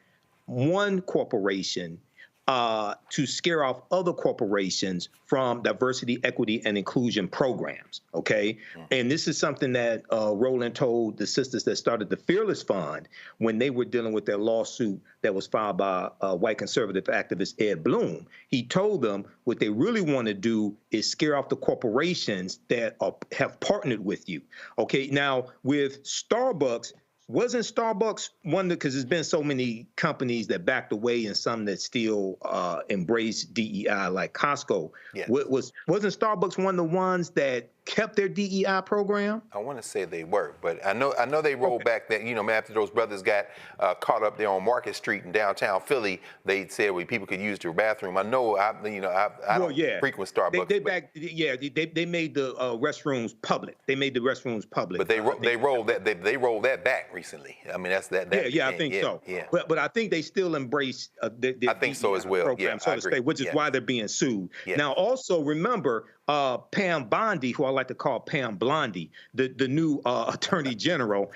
one corporation to scare off other corporations from diversity, equity, and inclusion programs, okay? And this is something that Roland told the sisters that started the Fearless Fund when they were dealing with their lawsuit that was filed by white conservative activist Ed Bloom. He told them what they really want to do is scare off the corporations that have partnered with you, okay? Now, with Starbucks, wasn't Starbucks one, because there's been so many companies that backed away and some that still embrace DEI, like Costco. Yes. Wasn't Starbucks one of the ones that kept their DEI program? I want to say they were, but I know they rolled back that, after those brothers got caught up there on Market Street in downtown Philly, they said people could use their bathroom. I know, I don't frequent Starbucks. They made the restrooms public. They made the restrooms public. But they rolled that back recently. I mean, that's that. I think so. Yeah. But I think they still embrace their I think so as well. Program, so to say, which is why they're being sued. Yeah. Now, also remember, Pam Bondi, who I like to call Pam Blondie, the new Attorney General,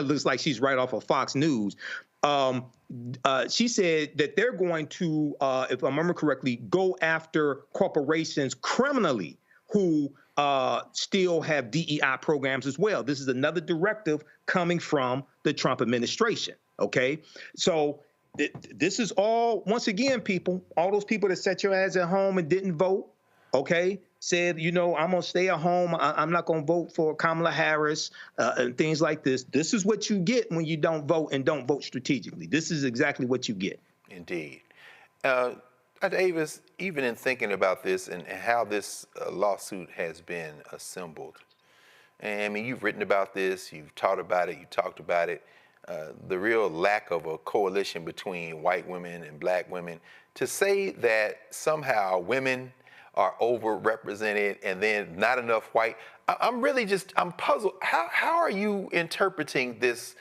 looks like she's right off of Fox News. She said that they're going to, if I remember correctly, go after corporations criminally who still have DEI programs as well. This is another directive coming from the Trump administration. Okay, so this is all, once again, people, all those people that sat your ass at home and didn't vote, okay, said, I'm going to stay at home. I'm not going to vote for Kamala Harris and things like this. This is what you get when you don't vote and don't vote strategically. This is exactly what you get. Indeed. Davis, even in thinking about this and how this lawsuit has been assembled, and I mean, you've written about this, you've taught about it, you talked about it, the real lack of a coalition between white women and black women, to say that somehow women are overrepresented and then not enough white. I'm puzzled. How are you interpreting this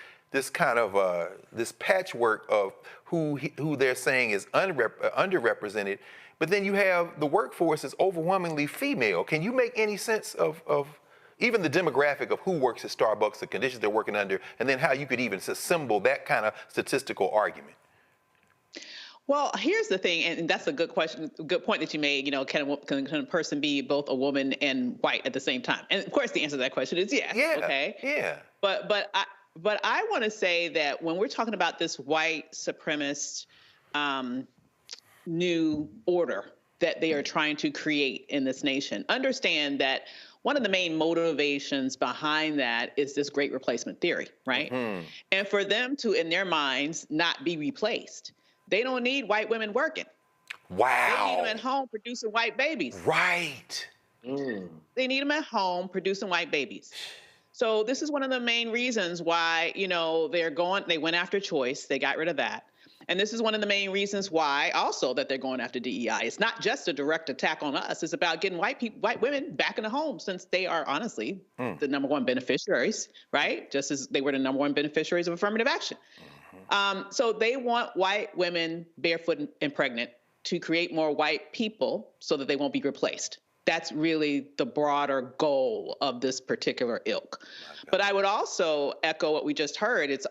kind of this patchwork of who they're saying is underrepresented, but then you have the workforce is overwhelmingly female? Can you make any sense of even the demographic of who works at Starbucks, the conditions they're working under, and then how you could even assemble that kind of statistical argument? Well, here's the thing, and that's a good question, good point that you made. Can a person be both a woman and white at the same time? And of course, the answer to that question is yes. Yeah. Okay. Yeah. But I want to say that when we're talking about this white supremacist new order that they are trying to create in this nation, understand that one of the main motivations behind that is this great replacement theory, right? Mm-hmm. And for them to, in their minds, not be replaced. They don't need white women working. Wow. They need them at home producing white babies. Right. They need them at home producing white babies. So this is one of the main reasons why, they went after choice. They got rid of that. And this is one of the main reasons why also that they're going after DEI. It's not just a direct attack on us. It's about getting white women back in the home, since they are honestly the number one beneficiaries, right? Just as they were the number one beneficiaries of affirmative action. So they want white women barefoot and pregnant to create more white people so that they won't be replaced. That's really the broader goal of this particular ilk. But I would also echo what we just heard. It's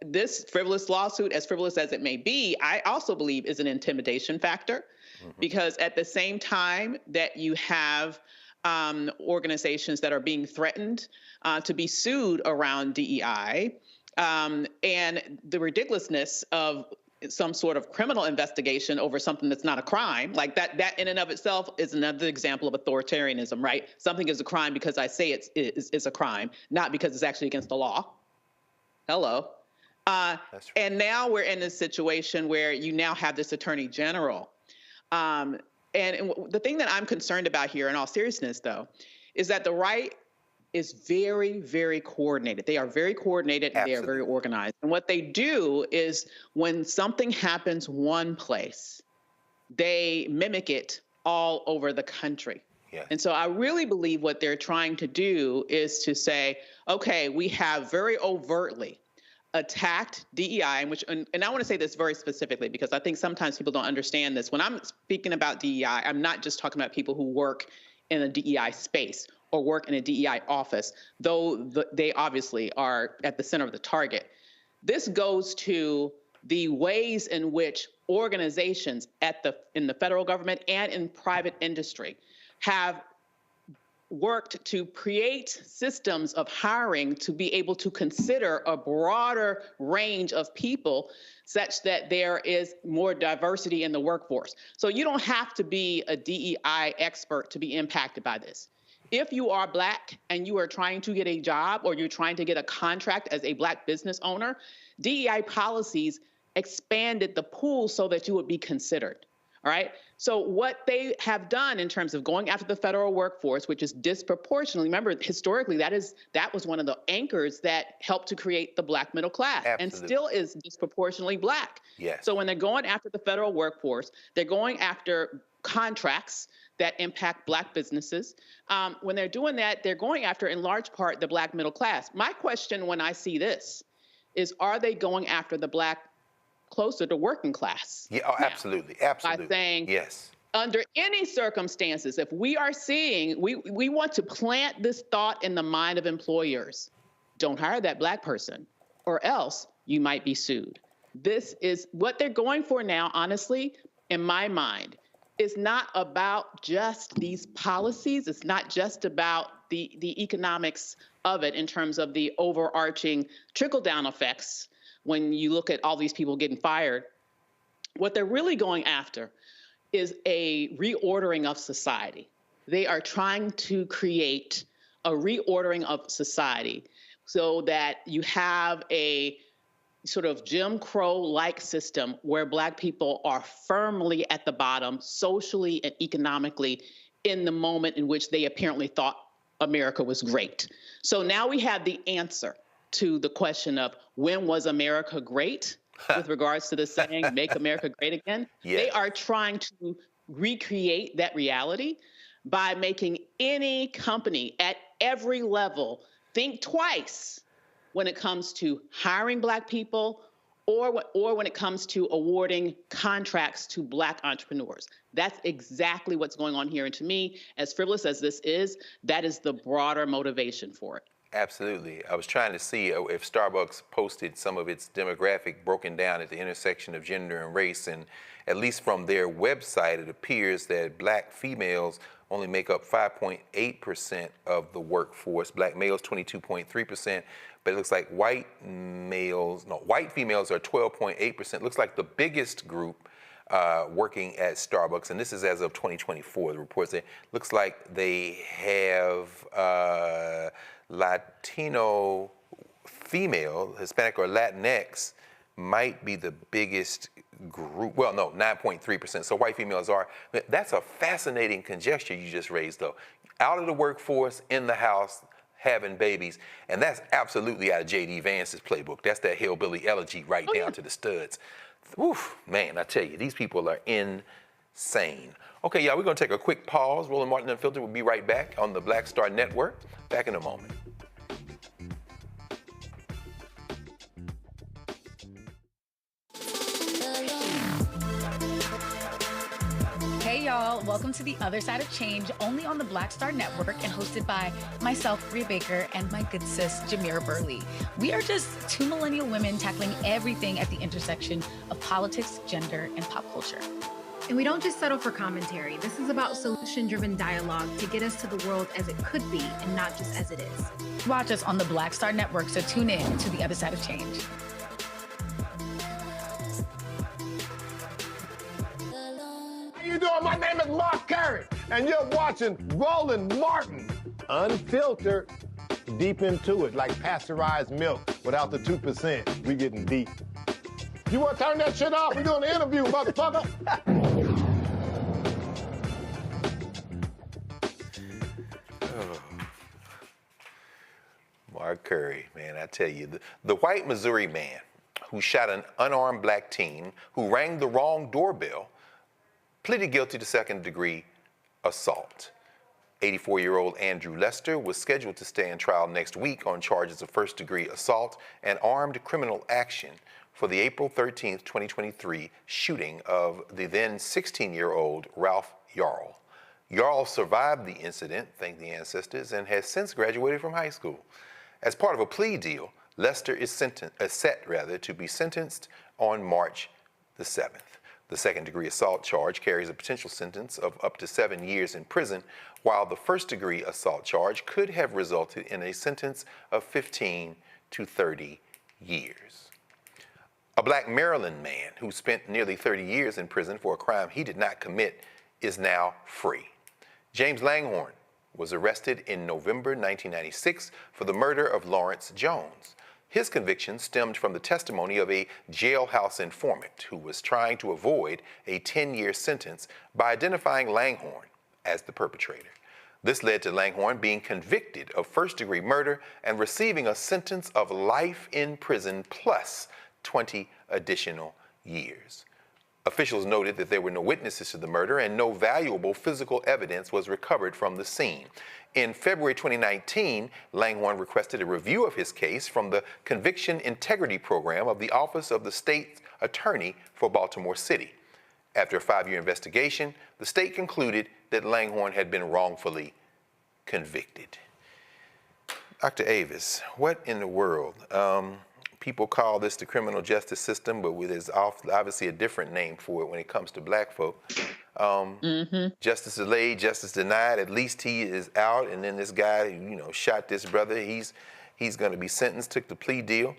this frivolous lawsuit, as frivolous as it may be, I also believe is an intimidation factor, because at the same time that you have organizations that are being threatened to be sued around DEI, and the ridiculousness of some sort of criminal investigation over something that's not a crime, like that in and of itself is another example of authoritarianism, right? Something is a crime because I say it's a crime, not because it's actually against the law. Hello. And now we're in this situation where you now have this attorney general. And the thing that I'm concerned about here, in all seriousness, though, is that the right is very, very coordinated. They are very coordinated and they are very organized. And what they do is when something happens one place, they mimic it all over the country. Yeah. And so I really believe what they're trying to do is to say, okay, we have very overtly attacked DEI, and I want to say this very specifically because I think sometimes people don't understand this. When I'm speaking about DEI, I'm not just talking about people who work in a DEI space or work in a DEI office, though they obviously are at the center of the target. This goes to the ways in which organizations in the federal government and in private industry have worked to create systems of hiring to be able to consider a broader range of people such that there is more diversity in the workforce. So you don't have to be a DEI expert to be impacted by this. if you are Black and you are trying to get a job or you're trying to get a contract as a Black business owner, DEI policies expanded the pool so that you would be considered. All right. So what they have done in terms of going after the federal workforce, which is disproportionately, remember, historically, that was one of the anchors that helped to create the Black middle class. Absolutely. And still is disproportionately Black. Yes. So when they're going after the federal workforce, they're going after contracts that impact Black businesses. When they're doing that, they're going after, in large part, the Black middle class. My question when I see this is, are they going after the Black closer to working class? Yeah, oh, absolutely, absolutely. By saying, yes, under any circumstances, if we are seeing, we want to plant this thought in the mind of employers, don't hire that Black person, or else you might be sued. This is what they're going for now, honestly, in my mind. It's not about just these policies. It's not just about the economics of it in terms of the overarching trickle-down effects when you look at all these people getting fired. What they're really going after is a reordering of society. They are trying to create a reordering of society so that you have a sort of Jim Crow-like system where Black people are firmly at the bottom, socially and economically, in the moment in which they apparently thought America was great. So now we have the answer to the question of when was America great with regards to the saying, make America great again. Yes. They are trying to recreate that reality by making any company at every level think twice when it comes to hiring Black people or when it comes to awarding contracts to Black entrepreneurs. That's exactly what's going on here. And to me, as frivolous as this is, that is the broader motivation for it. Absolutely. I was trying to see if Starbucks posted some of its demographic broken down at the intersection of gender and race, and at least from their website, it appears that Black females only make up 5.8% of the workforce, Black males 22.3%, but it looks like white females are 12.8%. Looks like the biggest group working at Starbucks, and this is as of 2024, the report said, looks like they have Latino female, Hispanic or Latinx might be the biggest group. Well, no, 9.3%. So white females are. That's a fascinating conjecture you just raised, though. Out of the workforce, in the house, having babies. And that's absolutely out of J.D. Vance's playbook. That's that hillbilly elegy right down to the studs. Oof, man, I tell you, these people are insane. Okay, y'all, we're going to take a quick pause. Roland Martin Unfiltered will be right back on the Black Star Network. Back in a moment. Hey y'all, welcome to The Other Side of Change, only on the Black Star Network and hosted by myself, Rhea Baker, and my good sis, Jamira Burley. We are just two millennial women tackling everything at the intersection of politics, gender, and pop culture. And we don't just settle for commentary. This is about solution-driven dialogue to get us to the world as it could be and not just as it is. Watch us on the Black Star Network, so tune in to The Other Side of Change. How you doing? My name is Mark Curry, and you're watching Roland Martin Unfiltered. Deep into it, like pasteurized milk without the 2%. We getting deep. You want to turn that shit off? We're doing an interview, motherfucker. Mark Curry, man, I tell you, the white Missouri man who shot an unarmed Black teen who rang the wrong doorbell pleaded guilty to second-degree assault. 84-year-old Andrew Lester was scheduled to stand trial next week on charges of first-degree assault and armed criminal action for the April 13th, 2023 shooting of the then 16-year-old Ralph Yarl. Yarl survived the incident, thank the ancestors, and has since graduated from high school. As part of a plea deal, Lester is set to be sentenced on March the 7th. The second-degree assault charge carries a potential sentence of up to 7 years in prison, while the first-degree assault charge could have resulted in a sentence of 15 to 30 years. A Black Maryland man who spent nearly 30 years in prison for a crime he did not commit is now free. James Langhorne was arrested in November 1996 for the murder of Lawrence Jones. His conviction stemmed from the testimony of a jailhouse informant who was trying to avoid a 10-year sentence by identifying Langhorne as the perpetrator. This led to Langhorne being convicted of first-degree murder and receiving a sentence of life in prison plus 20 additional years. Officials noted that there were no witnesses to the murder and no valuable physical evidence was recovered from the scene. In February 2019, Langhorne requested a review of his case from the Conviction Integrity Program of the Office of the State Attorney for Baltimore City. After a 5-year investigation, the state concluded that Langhorne had been wrongfully convicted. Dr. Avis, what in the world? People call this the criminal justice system, but there's obviously a different name for it when it comes to black folk. Justice delayed, justice denied. At least he is out, and then this guy, shot this brother. He's going to be sentenced, took the plea deal.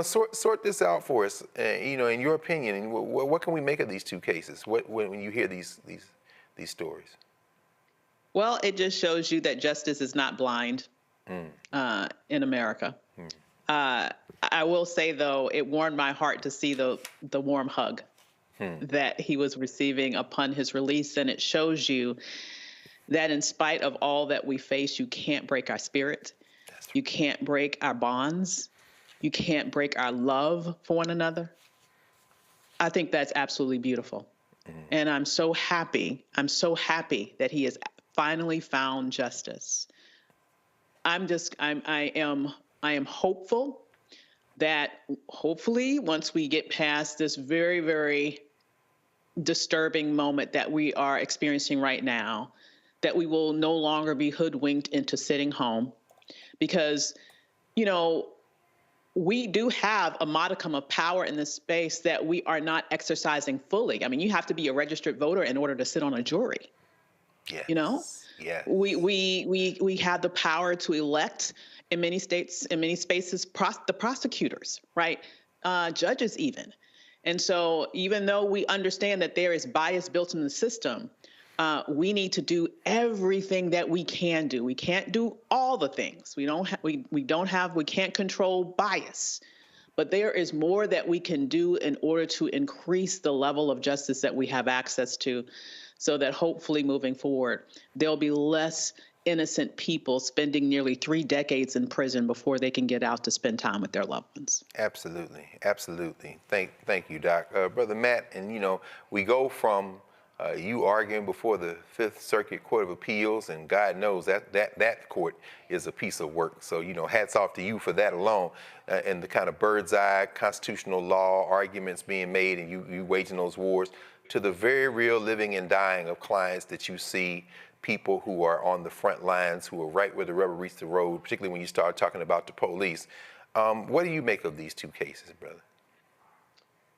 Sort this out for us. In your opinion, what can we make of these two cases? When you hear these stories? Well, it just shows you that justice is not blind in America. I will say, though, it warmed my heart to see the warm hug that he was receiving upon his release. And it shows you that in spite of all that we face, you can't break our spirit. You can't break our bonds. You can't break our love for one another. I think that's absolutely beautiful. And I'm so happy that he has finally found justice. I am hopeful that hopefully once we get past this very, very disturbing moment that we are experiencing right now, that we will no longer be hoodwinked into sitting home because, we do have a modicum of power in this space that we are not exercising fully. I mean, you have to be a registered voter in order to sit on a jury. Yes. Yeah. We have the power to elect in many states, in many spaces, the prosecutors, right? Judges even. And so even though we understand that there is bias built in the system, we need to do everything that we can do. We can't do all the things. We can't control bias, but there is more that we can do in order to increase the level of justice that we have access to, so that hopefully moving forward, there'll be less innocent people spending nearly 3 decades in prison before they can get out to spend time with their loved ones. Absolutely. Thank you, Doc. Brother Matt, and we go from you arguing before the Fifth Circuit Court of Appeals, and God knows that court is a piece of work. So, hats off to you for that alone, and the kind of bird's eye constitutional law arguments being made, and you waging those wars, to the very real living and dying of clients that you see, people who are on the front lines, who are right where the rubber meets the road, particularly when you start talking about the police. What do you make of these two cases, brother?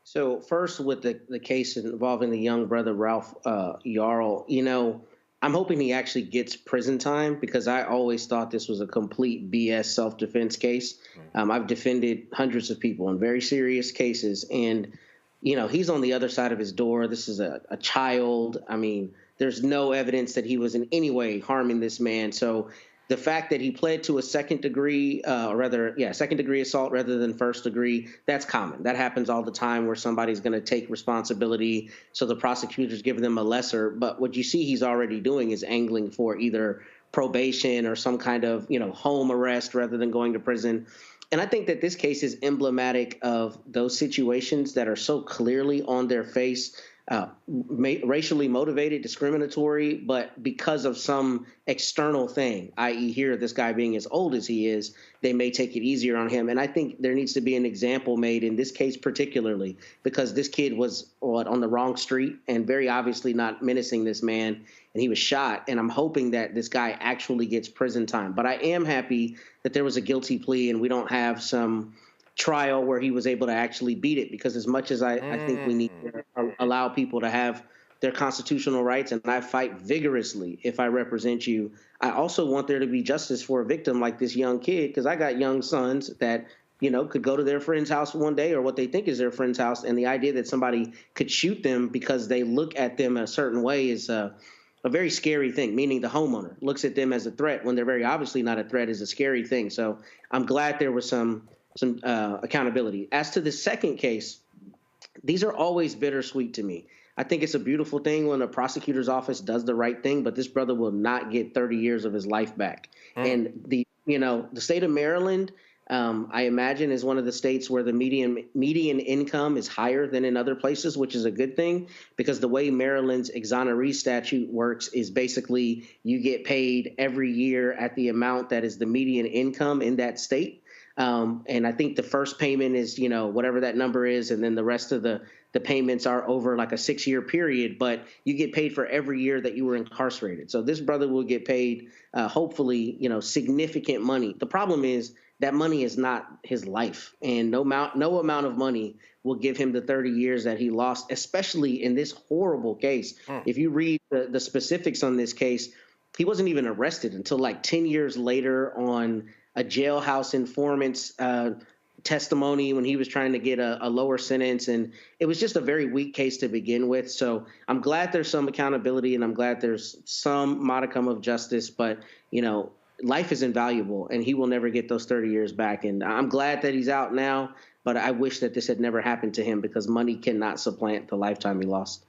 So first, with the case involving the young brother, Ralph Yarl, I'm hoping he actually gets prison time, because I always thought this was a complete BS self-defense case. I've defended hundreds of people in very serious cases, and, he's on the other side of his door. This is a child. I mean, there's no evidence that he was in any way harming this man. So the fact that he pled to a second degree assault rather than first degree, that's common. That happens all the time, where somebody's going to take responsibility, so the prosecutors give them a lesser. But what you see he's already doing is angling for either probation or some kind of, home arrest rather than going to prison. And I think that this case is emblematic of those situations that are so clearly on their face, racially motivated, discriminatory, but because of some external thing, i.e. here, this guy being as old as he is, they may take it easier on him. And I think there needs to be an example made in this case particularly, because this kid was on the wrong street and very obviously not menacing this man, and he was shot. And I'm hoping that this guy actually gets prison time. But I am happy that there was a guilty plea and we don't have some trial where he was able to actually beat it, because as much as I think we need to allow people to have their constitutional rights, and I fight vigorously if I represent you, I also want there to be justice for a victim like this young kid, because I got young sons that, could go to their friend's house one day, or what they think is their friend's house, and the idea that somebody could shoot them because they look at them a certain way is a very scary thing, meaning the homeowner looks at them as a threat when they're very obviously not a threat is a scary thing. So I'm glad there was some accountability. As to the second case, these are always bittersweet to me. I think it's a beautiful thing when a prosecutor's office does the right thing, but this brother will not get 30 years of his life back. And the state of Maryland, I imagine, is one of the states where the median income is higher than in other places, which is a good thing, because the way Maryland's exoneree statute works is basically you get paid every year at the amount that is the median income in that state. And I think the first payment is, whatever that number is, and then the rest of the payments are over like a 6-year period, but you get paid for every year that you were incarcerated. So this brother will get paid, hopefully, significant money. The problem is that money is not his life, and no amount of money will give him the 30 years that he lost, especially in this horrible case. If you read the specifics on this case, he wasn't even arrested until like 10 years later on a jailhouse informant's testimony when he was trying to get a lower sentence. And it was just a very weak case to begin with. So I'm glad there's some accountability, and I'm glad there's some modicum of justice. But, life is invaluable, and he will never get those 30 years back. And I'm glad that he's out now, but I wish that this had never happened to him, because money cannot supplant the lifetime he lost.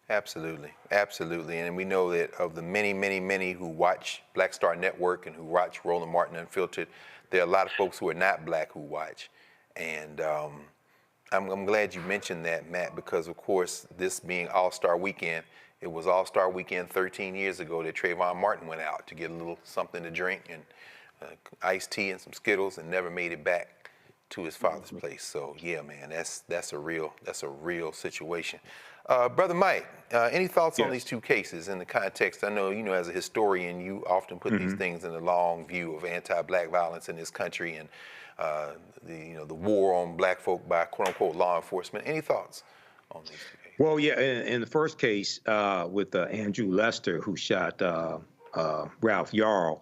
Absolutely. Absolutely. And we know that of the many, many, many who watch Black Star Network and who watch Roland Martin Unfiltered, there are a lot of folks who are not Black who watch. And I'm glad you mentioned that, Matt, because, of course, this being All-Star Weekend, it was All-Star Weekend 13 years ago that Trayvon Martin went out to get a little something to drink and iced tea and some Skittles, and never made it back to his father's place. So, yeah, man, that's a real situation. Brother Mike, any thoughts on these two cases in the context? I know, as a historian, you often put these things in the long view of anti-Black violence in this country and the war on Black folk by quote-unquote law enforcement. Any thoughts on these two cases? Well, yeah, in the first case with Andrew Lester, who shot Ralph Yarl,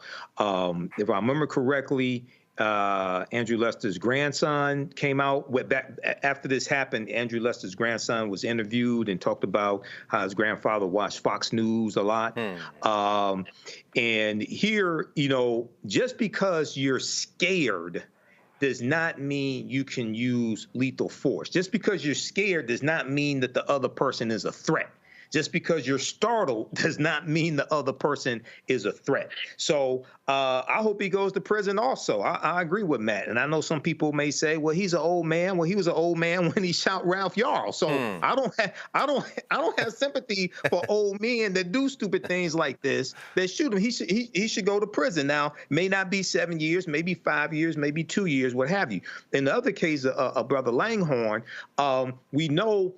if I remember correctly, Andrew Lester's grandson came out back after this happened. Andrew Lester's grandson was interviewed and talked about how his grandfather watched Fox News a lot. And here, just because you're scared does not mean you can use lethal force. Just because you're scared does not mean that the other person is a threat. Just because you're startled does not mean the other person is a threat. So I hope he goes to prison also. I agree with Matt. And I know some people may say, well, he's an old man. Well, he was an old man when he shot Ralph Yarl. So I don't have sympathy for old men that do stupid things like this, that shoot him. He should go to prison. Now, may not be 7 years, maybe 5 years, maybe 2 years, what have you. In the other case of Brother Langhorne, we know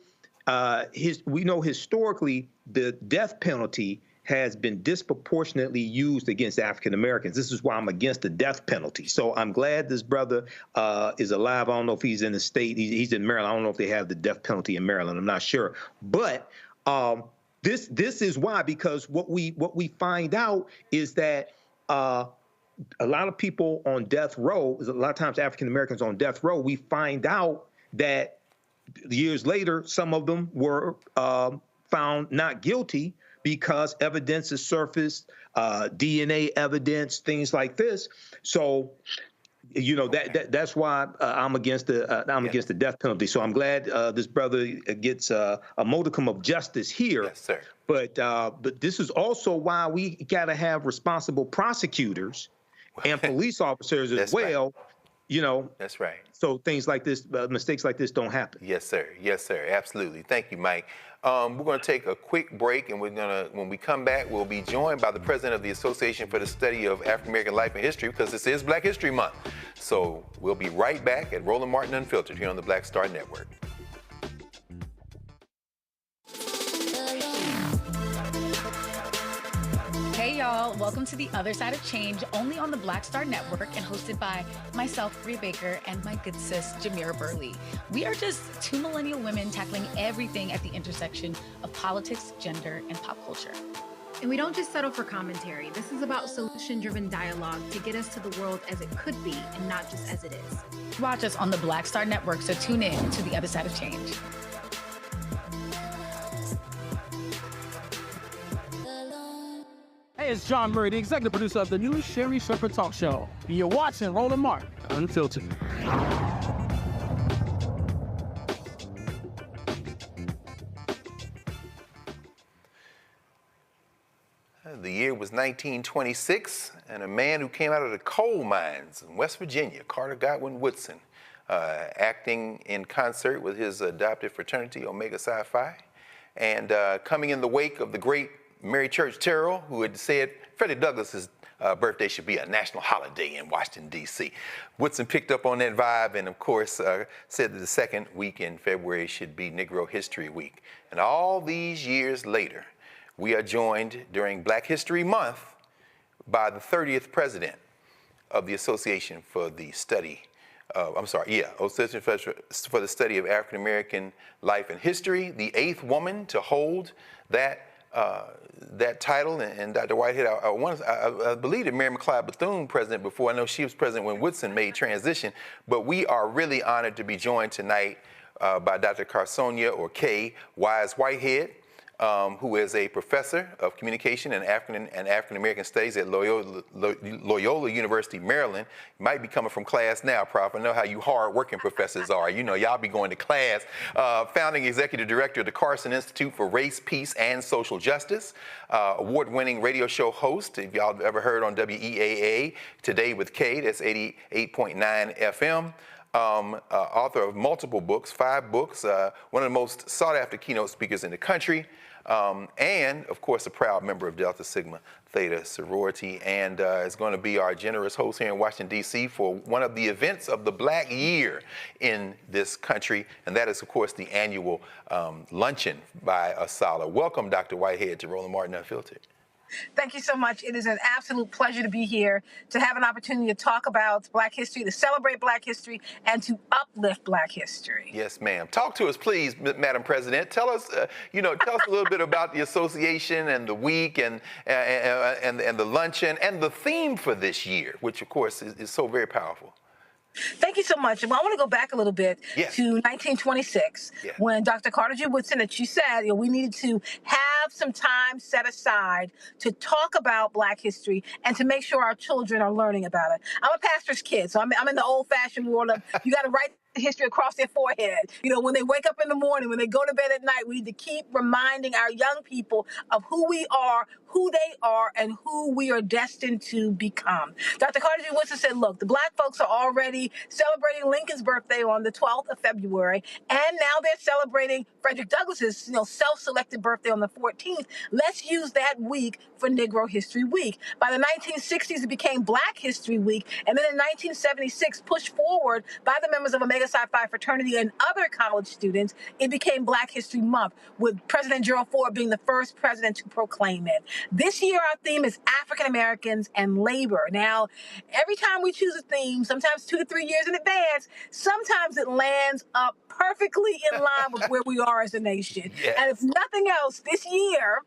historically the death penalty has been disproportionately used against African Americans. This is why I'm against the death penalty. So I'm glad this brother is alive. I don't know if he's in the state. He's in Maryland. I don't know if they have the death penalty in Maryland. I'm not sure. But this is why, because what we find out is that a lot of people on death row, a lot of times African Americans on death row, we find out that years later, some of them were found not guilty because evidence is surfaced, DNA evidence, things like this. So, that's why I'm against the death penalty. So I'm glad this brother gets a modicum of justice here. Yes, sir. But this is also why we got to have responsible prosecutors and police officers as well. Right. That's right. So things like this, mistakes like this don't happen. Yes, sir. Yes, sir. Absolutely. Thank you, Mike. We're going to take a quick break, and when we come back, we'll be joined by the president of the Association for the Study of African American Life and History, because this is Black History Month. So we'll be right back at Roland Martin Unfiltered here on the Black Star Network. Hey y'all, welcome to The Other Side of Change, only on the Black Star Network and hosted by myself, Bria Baker, and my good sis, Jamira Burley. We are just two millennial women tackling everything at the intersection of politics, gender, and pop culture. And we don't just settle for commentary. This is about solution-driven dialogue to get us to the world as it could be and not just as it is. Watch us on the Black Star Network, so tune in to The Other Side of Change. it's John Murray, the executive producer of the new Sherry Shepherd Talk Show. You're watching Roland Martin Unfiltered. The year was 1926, and a man who came out of the coal mines in West Virginia, Carter Godwin Woodson, acting in concert with his adopted fraternity, Omega Psi Phi, and coming in the wake of the great Mary Church Terrell, who had said Frederick Douglass's birthday should be a national holiday in Washington, D.C. Woodson picked up on that vibe and, of course, said that the second week in February should be Negro History Week. And all these years later, we are joined during Black History Month by the 30th president of the Association for the Study Association for the Study of African American Life and History, the 8th woman to hold that title, and Dr. Whitehead, I believe that Mary McLeod Bethune president before. I know she was president when Woodson made transition, but we are really honored to be joined tonight by Dr. Carsonia, or Kay, Wise Whitehead, who is a professor of communication and African American studies at Loyola University, Maryland. You might be coming from class now, Prof. I know how you hard-working professors are. You know, y'all be going to class. Founding executive director of the Carson Institute for Race, Peace, and Social Justice. Award-winning radio show host, if y'all have ever heard on WEAA, Today with Kay, that's 88.9 FM. Author of multiple books, 5 books, one of the most sought-after keynote speakers in the country, and, of course, a proud member of Delta Sigma Theta sorority, and is going to be our generous host here in Washington, D.C. for one of the events of the Black Year in this country, and that is, of course, the annual Luncheon by Asala. Welcome, Dr. Whitehead, to Roland Martin Unfiltered. Thank you so much. It is an absolute pleasure to be here, to have an opportunity to talk about Black history, to celebrate Black history, and to uplift Black history. Yes, ma'am. Talk to us, please, Madam President. Tell us, tell us a little bit about the association and the week and the luncheon and the theme for this year, which, of course, is so very powerful. Thank you so much. Well, I want to go back a little bit to 1926, when Dr. Carter G. Woodson, as you said, we needed to have some time set aside to talk about Black history and to make sure our children are learning about it. I'm a pastor's kid, so I'm in the old-fashioned world of you got to write history across their forehead. When they wake up in the morning, when they go to bed at night, we need to keep reminding our young people of who we are, who they are, and who we are destined to become. Dr. Carter G. Woodson said, look, the Black folks are already celebrating Lincoln's birthday on the 12th of February, and now they're celebrating Frederick Douglass's self-selected birthday on the 14th. Let's use that week for Negro History Week. By the 1960s, it became Black History Week, and then in 1976, pushed forward by the members of Omega Psi Phi fraternity and other college students, it became Black History Month, with President Gerald Ford being the first president to proclaim it. This year, our theme is African Americans and labor. Now, every time we choose a theme, sometimes 2 to 3 years in advance, sometimes it lands up perfectly in line with where we are as a nation. And if nothing else, this year,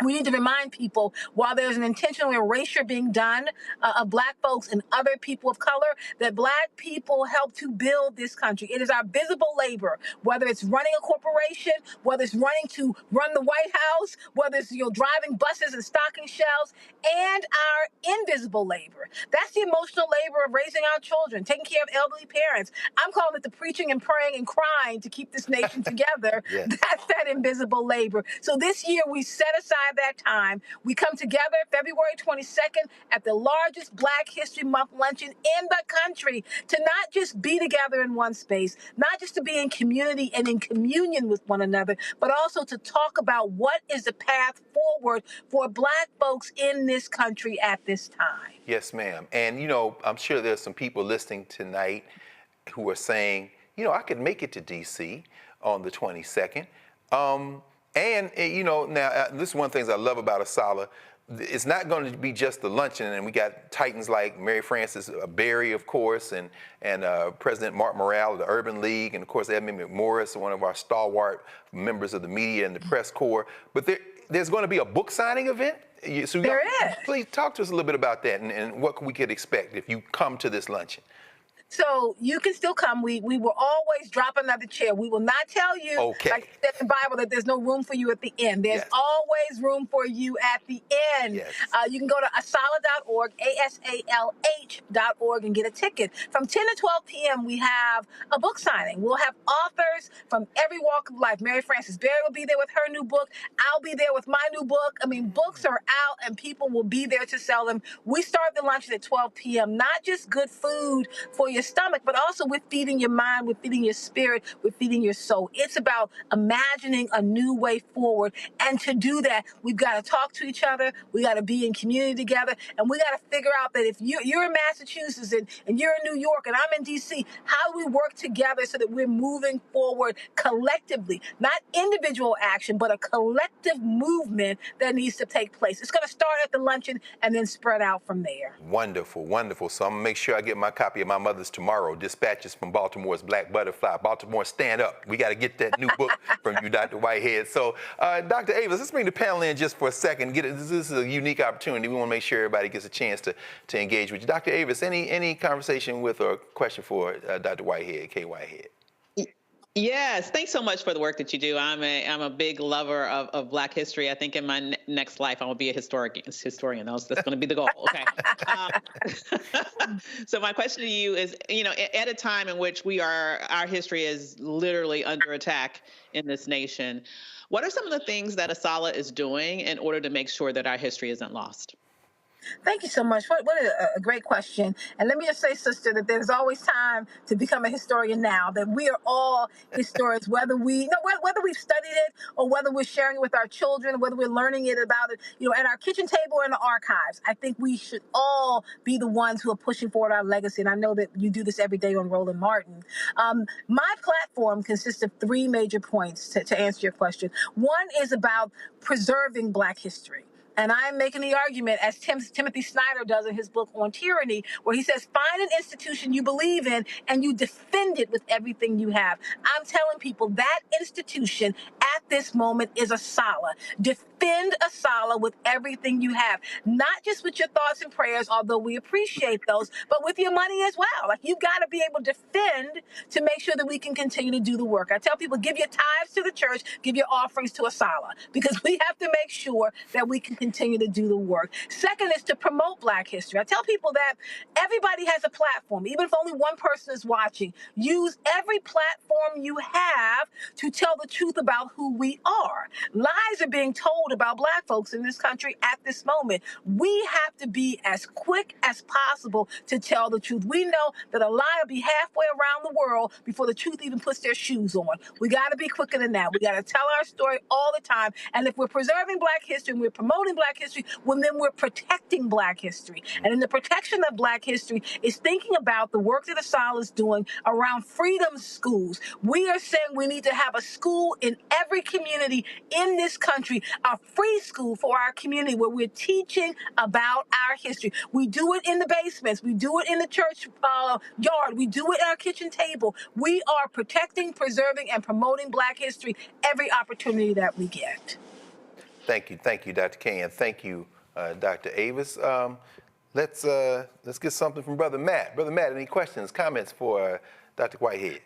we need to remind people, while there's an intentional erasure being done of Black folks and other people of color, that Black people help to build this country. It is our visible labor, whether it's running a corporation, whether it's running to run the White House, whether it's driving buses and stocking shelves, and our invisible labor. That's the emotional labor of raising our children, taking care of elderly parents. I'm calling it the preaching and praying and crying to keep this nation together. That's that invisible labor. So this year we set aside that time. We come together February 22nd at the largest Black History Month luncheon in the country to not just be together in one space, not just to be in community and in communion with one another, but also to talk about what is the path forward for Black folks in this country at this time. Yes, ma'am. And, I'm sure there's some people listening tonight who are saying, I could make it to D.C. on the 22nd. And, now, this is one of the things I love about Asala. It's not going to be just the luncheon, and we got titans like Mary Frances Berry, of course, and President Mark Morale of the Urban League, and, of course, Edmund McMorris, one of our stalwart members of the media and the press corps. But there's going to be a book signing event. So there is. Please talk to us a little bit about that and what we could expect if you come to this luncheon. So you can still come. We will always drop another chair. We will not tell you, like it says in the Bible, that there's no room for you at the end. There's always room for you at the end. You can go to asala.org, ASALH.org, and get a ticket. From 10 to 12 p.m., we have a book signing. We'll have authors from every walk of life. Mary Frances Berry will be there with her new book. I'll be there with my new book. I mean, books are out, and people will be there to sell them. We start the luncheon at 12 p.m. Not just good food for your stomach, but also we're feeding your mind, we're feeding your spirit, we're feeding your soul. It's about imagining a new way forward. And to do that, we've got to talk to each other. We got to be in community together. And we got to figure out that if you're in Massachusetts and you're in New York and I'm in D.C., how do we work together so that we're moving forward collectively? Not individual action, but a collective movement that needs to take place. It's going to start at the luncheon and then spread out from there. Wonderful, wonderful. So I'm going to make sure I get my copy of my mother's tomorrow, Dispatches from Baltimore's Black Butterfly. Baltimore, stand up. We got to get that new book from you, Dr. Whitehead. So, Dr. Avis, let's bring the panel in just for a second. This is a unique opportunity. We want to make sure everybody gets a chance to engage with you. Dr. Avis, any conversation with or question for Dr. Whitehead, K. Whitehead? Yes, thanks so much for the work that you do. I'm a big lover of Black history. I think in my next life I will be a historian. That's going to be the goal. Okay. So my question to you is, at a time in which our history is literally under attack in this nation, what are some of the things that ASALH is doing in order to make sure that our history isn't lost? Thank you so much. What a great question. And let me just say, sister, that there's always time to become a historian now, that we are all historians, whether we've studied it or whether we're sharing it with our children, whether we're learning it about it, at our kitchen table or in the archives. I think we should all be the ones who are pushing forward our legacy. And I know that you do this every day on Roland Martin. My platform consists of three major points to answer your question. One is about preserving Black history. And I'm making the argument, as Timothy Snyder does in his book on tyranny, where he says, find an institution you believe in and you defend it with everything you have. I'm telling people that institution at this moment is ASALH. Defend ASALH with everything you have, not just with your thoughts and prayers, although we appreciate those, but with your money as well. Like, you've got to be able to defend to make sure that we can continue to do the work. I tell people, give your tithes to the church, give your offerings to ASALH, because we have to make sure that we can continue to do the work. Second is to promote Black history. I tell people that everybody has a platform, even if only one person is watching. Use every platform you have to tell the truth about who we are. Lies are being told about Black folks in this country at this moment. We have to be as quick as possible to tell the truth. We know that a lie will be halfway around the world before the truth even puts their shoes on. We got to be quicker than that. We got to tell our story all the time. And if we're preserving Black history and we're promoting Black history, well, then we're protecting Black history. And in the protection of Black history is thinking about the work that ASALH is doing around freedom schools. We are saying we need to have a school in every community in this country, a free school for our community where we're teaching about our history. We do it in the basements. We do it in the church yard. We do it at our kitchen table. We are protecting, preserving, and promoting Black history every opportunity that we get. Thank you, Dr. K, and thank you, Dr. Avis. Let's get something from Brother Matt. Brother Matt, any questions, comments for Dr. Whitehead?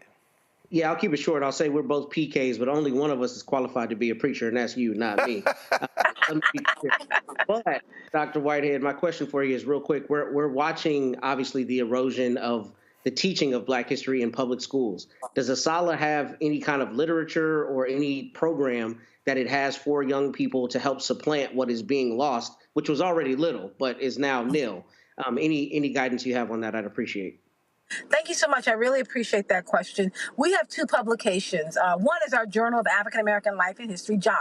Yeah, I'll keep it short. I'll say we're both PKs, but only one of us is qualified to be a preacher, and that's you, not me. But, Dr. Whitehead, my question for you is real quick. We're watching, obviously, the erosion of the teaching of Black history in public schools. Does ASALH have any kind of literature or any program that it has for young people to help supplant what is being lost, which was already little, but is now nil? Any guidance you have on that, I'd appreciate. Thank you so much. I really appreciate that question. We have two publications. One is our Journal of African American Life and History, JAW,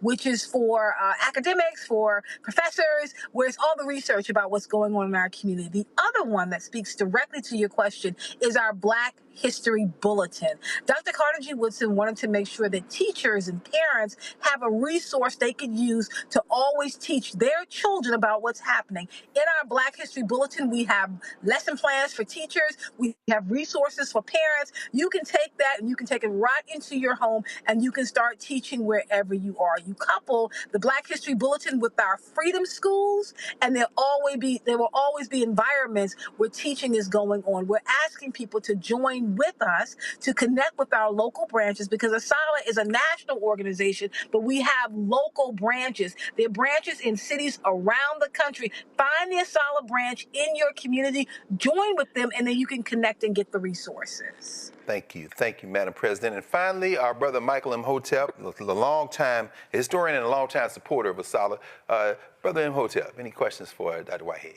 which is for academics, for professors, where it's all the research about what's going on in our community. The other one that speaks directly to your question is our Black History Bulletin. Dr. Carter G. Woodson wanted to make sure that teachers and parents have a resource they could use to always teach their children about what's happening. In our Black History Bulletin, we have lesson plans for teachers. We have resources for parents. You can take that and you can take it right into your home and you can start teaching wherever you are. You couple the Black History Bulletin with our freedom schools, and there will always be environments where teaching is going on. We're asking people to join with us to connect with our local branches, because ASALA is a national organization, but we have local branches. There are branches in cities around the country. Find the ASALA branch in your community, join with them, and then you can connect and get the resources. Thank you, Madam President. And finally, our brother Michael Imhotep, a long-time historian and a long-time supporter of ASALA. Brother Imhotep, any questions for Dr. Whitehead?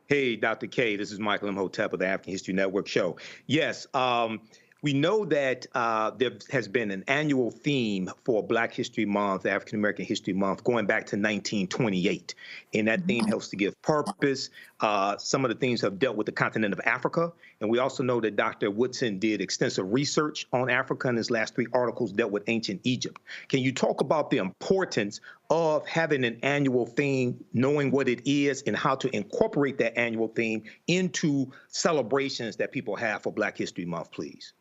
Hey, Dr. K, this is Michael Imhotep of the African History Network show. Yes, we know that there has been an annual theme for Black History Month, African American History Month, going back to 1928. And that theme helps to give purpose. Some of the themes have dealt with the continent of Africa. And we also know that Dr. Woodson did extensive research on Africa, and his last 3 articles dealt with ancient Egypt. Can you talk about the importance of having an annual theme, knowing what it is, and how to incorporate that annual theme into celebrations that people have for Black History Month, please?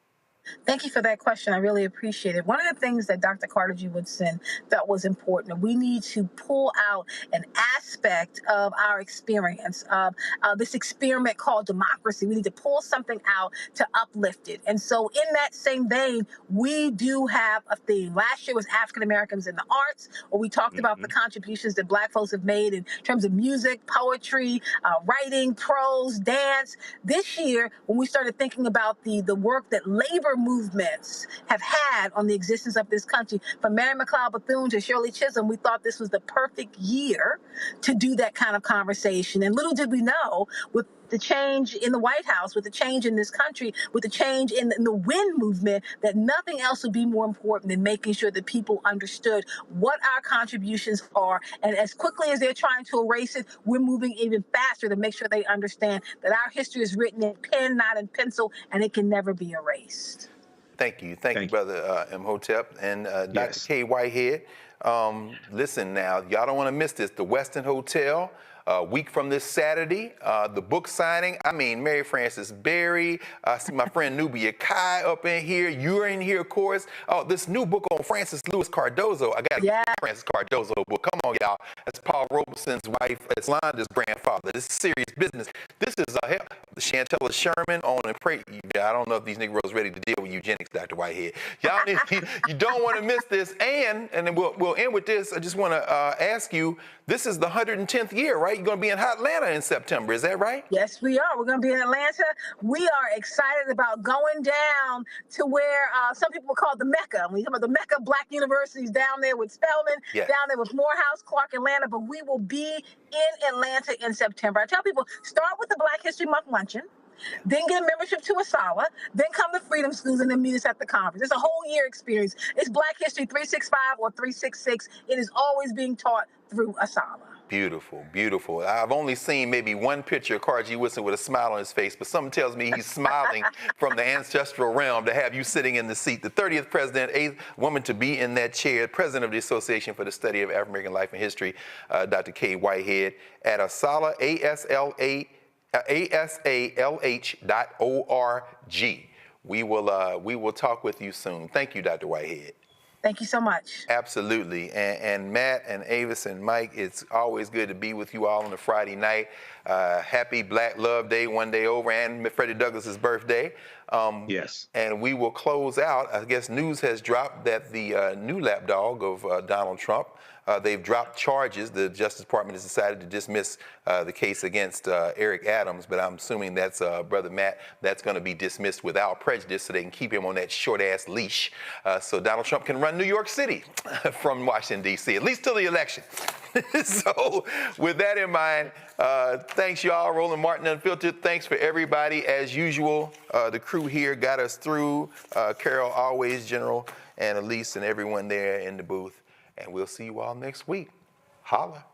Thank you for that question. I really appreciate it. One of the things that Dr. Carter G. Woodson thought was important, we need to pull out an aspect of our experience, of this experiment called democracy. We need to pull something out to uplift it. And so in that same vein, we do have a theme. Last year was African Americans in the arts, where we talked about the contributions that Black folks have made in terms of music, poetry, writing, prose, dance. This year, when we started thinking about the work that labor movements have had on the existence of this country, from Mary McLeod Bethune to Shirley Chisholm, we thought this was the perfect year to do that kind of conversation. And little did we know, with the change in the White House, with the change in this country, with the change in the WIN movement, that nothing else would be more important than making sure that people understood what our contributions are. And as quickly as they're trying to erase it, we're moving even faster to make sure they understand that our history is written in pen, not in pencil, and it can never be erased. Thank you, Brother Imhotep. And Dr. K. Whitehead, listen now, y'all don't want to miss this. The Westin Hotel, a week from this Saturday, the book signing. I mean, Mary Frances Berry. I see my friend Nubia Kai up in here. You're in here, of course. Oh, this new book on Francis Lewis Cardozo. I got to get the Francis Cardozo book. Come on, y'all. That's Paul Robeson's wife. It's Londa's grandfather. This is serious business. This is Chantella Sherman on and pray. I don't know if these Negroes ready to deal with eugenics, Dr. Whitehead. Y'all need, you don't want to miss this. And then we'll end with this. I just want to ask you, this is the 110th year, right? You're going to be in Atlanta in September. Is that right? Yes, we are. We're going to be in Atlanta. We are excited about going down to where some people call the Mecca. When you talk about the Mecca Black universities down there with Spelman, down there with Morehouse, Clark, Atlanta, but we will be in Atlanta in September. I tell people, start with the Black History Month Luncheon, then get a membership to ASALA, then come to Freedom Schools, and then meet us at the conference. It's a whole year experience. It's Black History 365 or 366. It is always being taught through ASALA. Beautiful, beautiful. I've only seen maybe one picture of Carter G. Woodson with a smile on his face, but something tells me he's smiling from the ancestral realm to have you sitting in the seat. The 30th president, 8th woman to be in that chair, president of the Association for the Study of African American Life and History, Dr. K. Whitehead, at ASALA, ASALH.org. We will talk with you soon. Thank you, Dr. Whitehead. Thank you so much. Absolutely. And Matt and Avis and Mike, it's always good to be with you all on a Friday night. Happy Black Love Day, one day over, and Freddie Douglass's birthday. Yes. And we will close out. I guess news has dropped that the new lapdog of Donald Trump, they've dropped charges. The Justice Department has decided to dismiss the case against Eric Adams, but I'm assuming that's, Brother Matt, that's going to be dismissed without prejudice so they can keep him on that short-ass leash so Donald Trump can run New York City from Washington, D.C., at least till the election. So with that in mind, thanks, y'all. Roland Martin Unfiltered. Thanks for everybody. As usual, the crew here got us through. Carol, always, General, and Elise and everyone there in the booth. And we'll see you all next week. Holla.